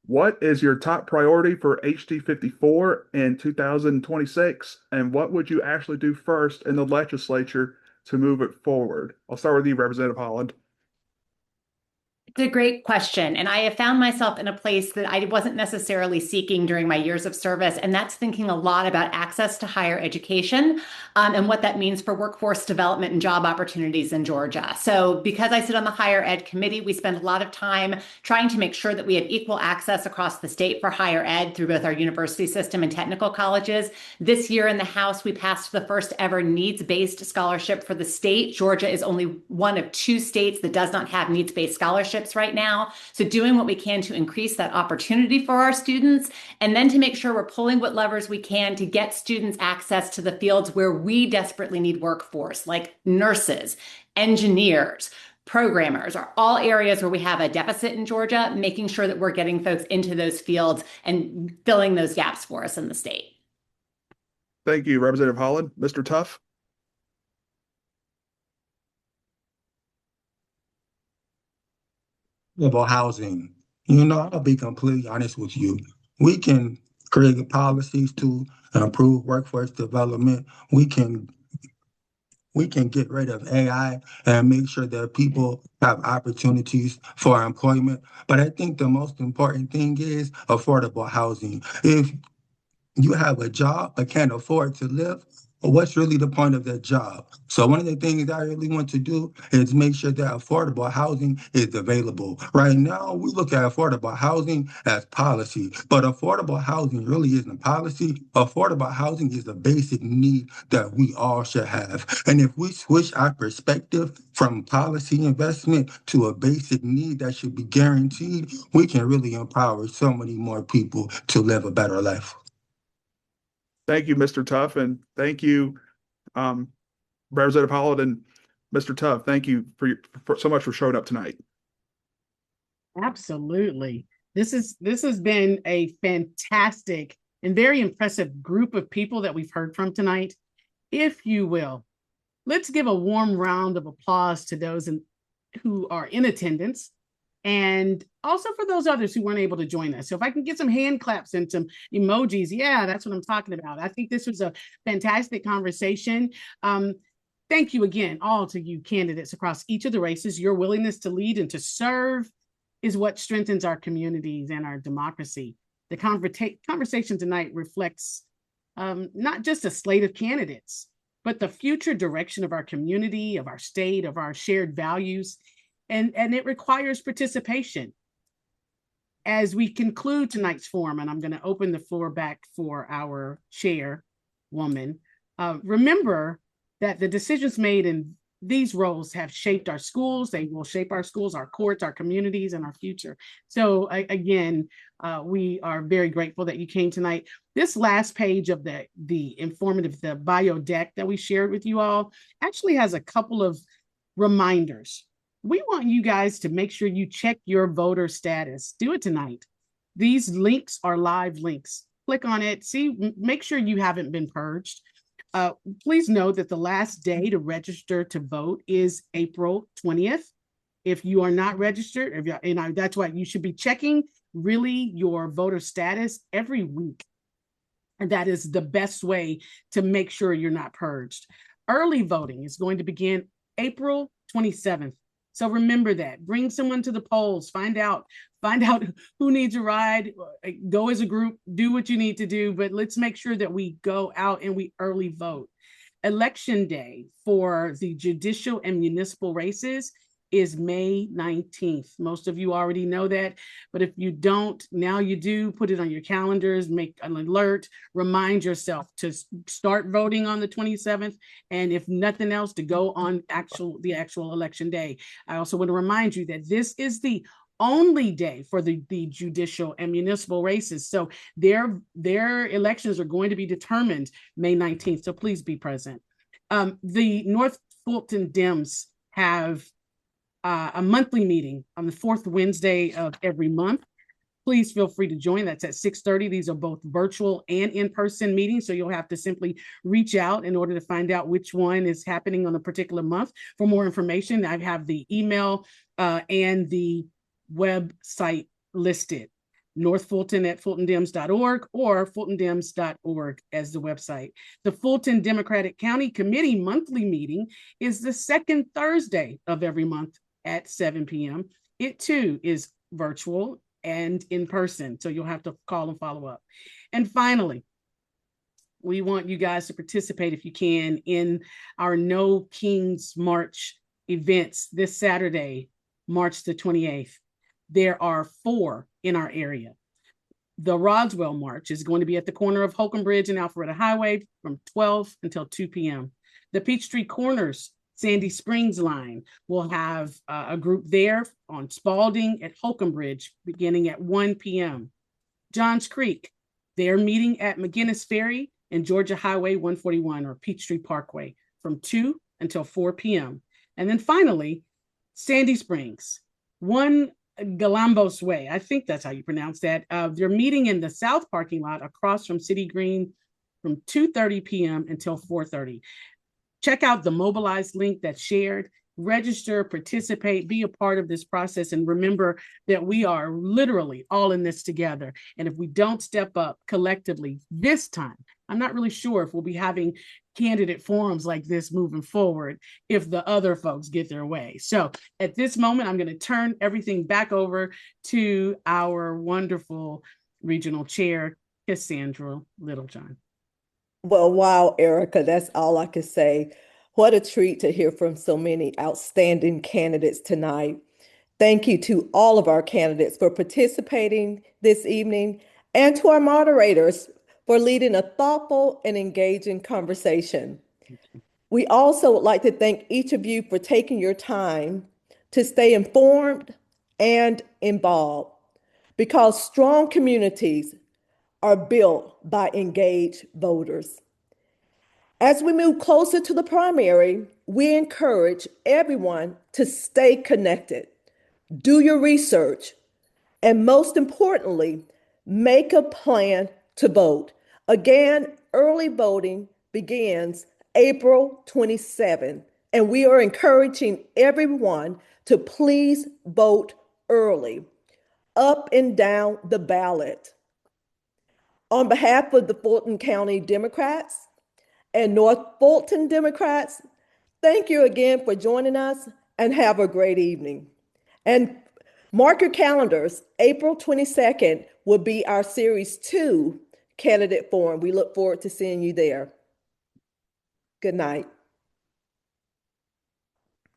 What is your top priority for HD 54 in 2026? And what would you actually do first in the legislature to move it forward? I'll start with you, Representative Holland. It's a great question. And I have found myself in a place that I wasn't necessarily seeking during my years of service. And that's thinking a lot about access to higher education and what that means for workforce development and job opportunities in Georgia. So because I sit on the higher ed committee, we spend a lot of time trying to make sure that we have equal access across the state for higher ed through both our university system and technical colleges. This year in the House, we passed the first ever needs-based scholarship for the state. Georgia is only one of 2 states that does not have needs-based scholarships right now. So doing what we can to increase that opportunity for our students, and then to make sure we're pulling what levers we can to get students access to the fields where we desperately need workforce, like nurses, engineers, programmers, are all areas where we have a deficit in Georgia, making sure that we're getting folks into those fields and filling those gaps for us in the state. Thank you, Representative Holland. Mr. Tuff? about housing. You know, I'll be completely honest with you. We can create policies to improve workforce development. We can get rid of AI and make sure that people have opportunities for employment. But I think the most important thing is affordable housing. If you have a job but can't afford to live, well, what's really the point of that job? So one of the things I really want to do is make sure that affordable housing is available. Right now, we look at affordable housing as policy, but affordable housing really isn't policy. Affordable housing is a basic need that we all should have. And if we switch our perspective from policy investment to a basic need that should be guaranteed, we can really empower so many more people to live a better life. Thank you, Mr. Tuff, and thank you, Representative Holland and Mr. Tuff. Thank you for so much for showing up tonight. Absolutely. This has been a fantastic and very impressive group of people that we've heard from tonight. If you will, let's give a warm round of applause to those who are in attendance, and also for those others who weren't able to join us. So if I can get some hand claps and some emojis, yeah, that's what I'm talking about. I think this was a fantastic conversation. Thank you again, all to you candidates across each of the races. Your willingness to lead and to serve is what strengthens our communities and our democracy. The conversation tonight reflects not just a slate of candidates, but the future direction of our community, of our state, of our shared values. And it requires participation. As we conclude tonight's forum, and I'm going to open the floor back for our chairwoman, remember that the decisions made in these roles have shaped our schools. They will shape our schools, our courts, our communities, and our future. So again, we are very grateful that you came tonight. This last page of the bio deck that we shared with you all actually has a couple of reminders. We want you guys to make sure you check your voter status. Do it tonight. These links are live links. Click on it. See, make sure you haven't been purged. Please note that the last day to register to vote is April 20th. If you are not registered, that's why you should be checking really your voter status every week. And that is the best way to make sure you're not purged. Early voting is going to begin April 27th. So remember that. Bring someone to the polls. Find out who needs a ride. Go as a group. Do what you need to do. But let's make sure that we go out and we early vote. Election day for the judicial and municipal races is May 19th. Most of you already know that, but if you don't, now you do. Put it on your calendars, make an alert, remind yourself to start voting on the 27th, and if nothing else, to go on the actual election day. I also want to remind you that this is the only day for the judicial and municipal races. So their elections are going to be determined May 19th, so please be present. The North Fulton Dems have a monthly meeting on the fourth Wednesday of every month. Please feel free to join. That's at 6:30. These are both virtual and in-person meetings, so you'll have to simply reach out in order to find out which one is happening on a particular month. For more information, I have the email and the website listed. North Fulton at fultondems.org or fultondems.org as the website. The Fulton Democratic County Committee monthly meeting is the second Thursday of every month at 7 p.m. It too is virtual and in person, so you'll have to call and follow up. And finally, we want you guys to participate if you can in our No Kings March events this Saturday, March the 28th. There are 4 in our area. The Roswell March is going to be at the corner of Holcomb Bridge and Alpharetta Highway from 12 until 2 p.m. The Peachtree Corners Sandy Springs line will have a group there on Spalding at Holcomb Bridge beginning at 1 p.m. Johns Creek, they're meeting at McGinnis Ferry and Georgia Highway 141 or Peachtree Parkway from 2 until 4 p.m. And then finally, Sandy Springs, 1 Galambos Way, I think that's how you pronounce that. They're meeting in the south parking lot across from City Green from 2:30 p.m. until 4:30. Check out the mobilized link that's shared. register, participate, be a part of this process, and remember that we are literally all in this together. And if we don't step up collectively this time, I'm not really sure if we'll be having candidate forums like this moving forward if the other folks get their way. So at this moment, I'm going to turn everything back over to our wonderful regional chair, Cassandra Littlejohn. Well, wow, Erica, that's all I could say. What a treat to hear from so many outstanding candidates tonight. Thank you to all of our candidates for participating this evening and to our moderators for leading a thoughtful and engaging conversation. We also would like to thank each of you for taking your time to stay informed and involved, because strong communities are built by engaged voters. As we move closer to the primary, we encourage everyone to stay connected, do your research, and most importantly, make a plan to vote. Again, early voting begins April 27th, and we are encouraging everyone to please vote early, up and down the ballot. On behalf of the Fulton County Democrats and North Fulton Democrats, thank you again for joining us and have a great evening. And mark your calendars, April 22nd will be our Series 2 candidate forum. We look forward to seeing you there. Good night.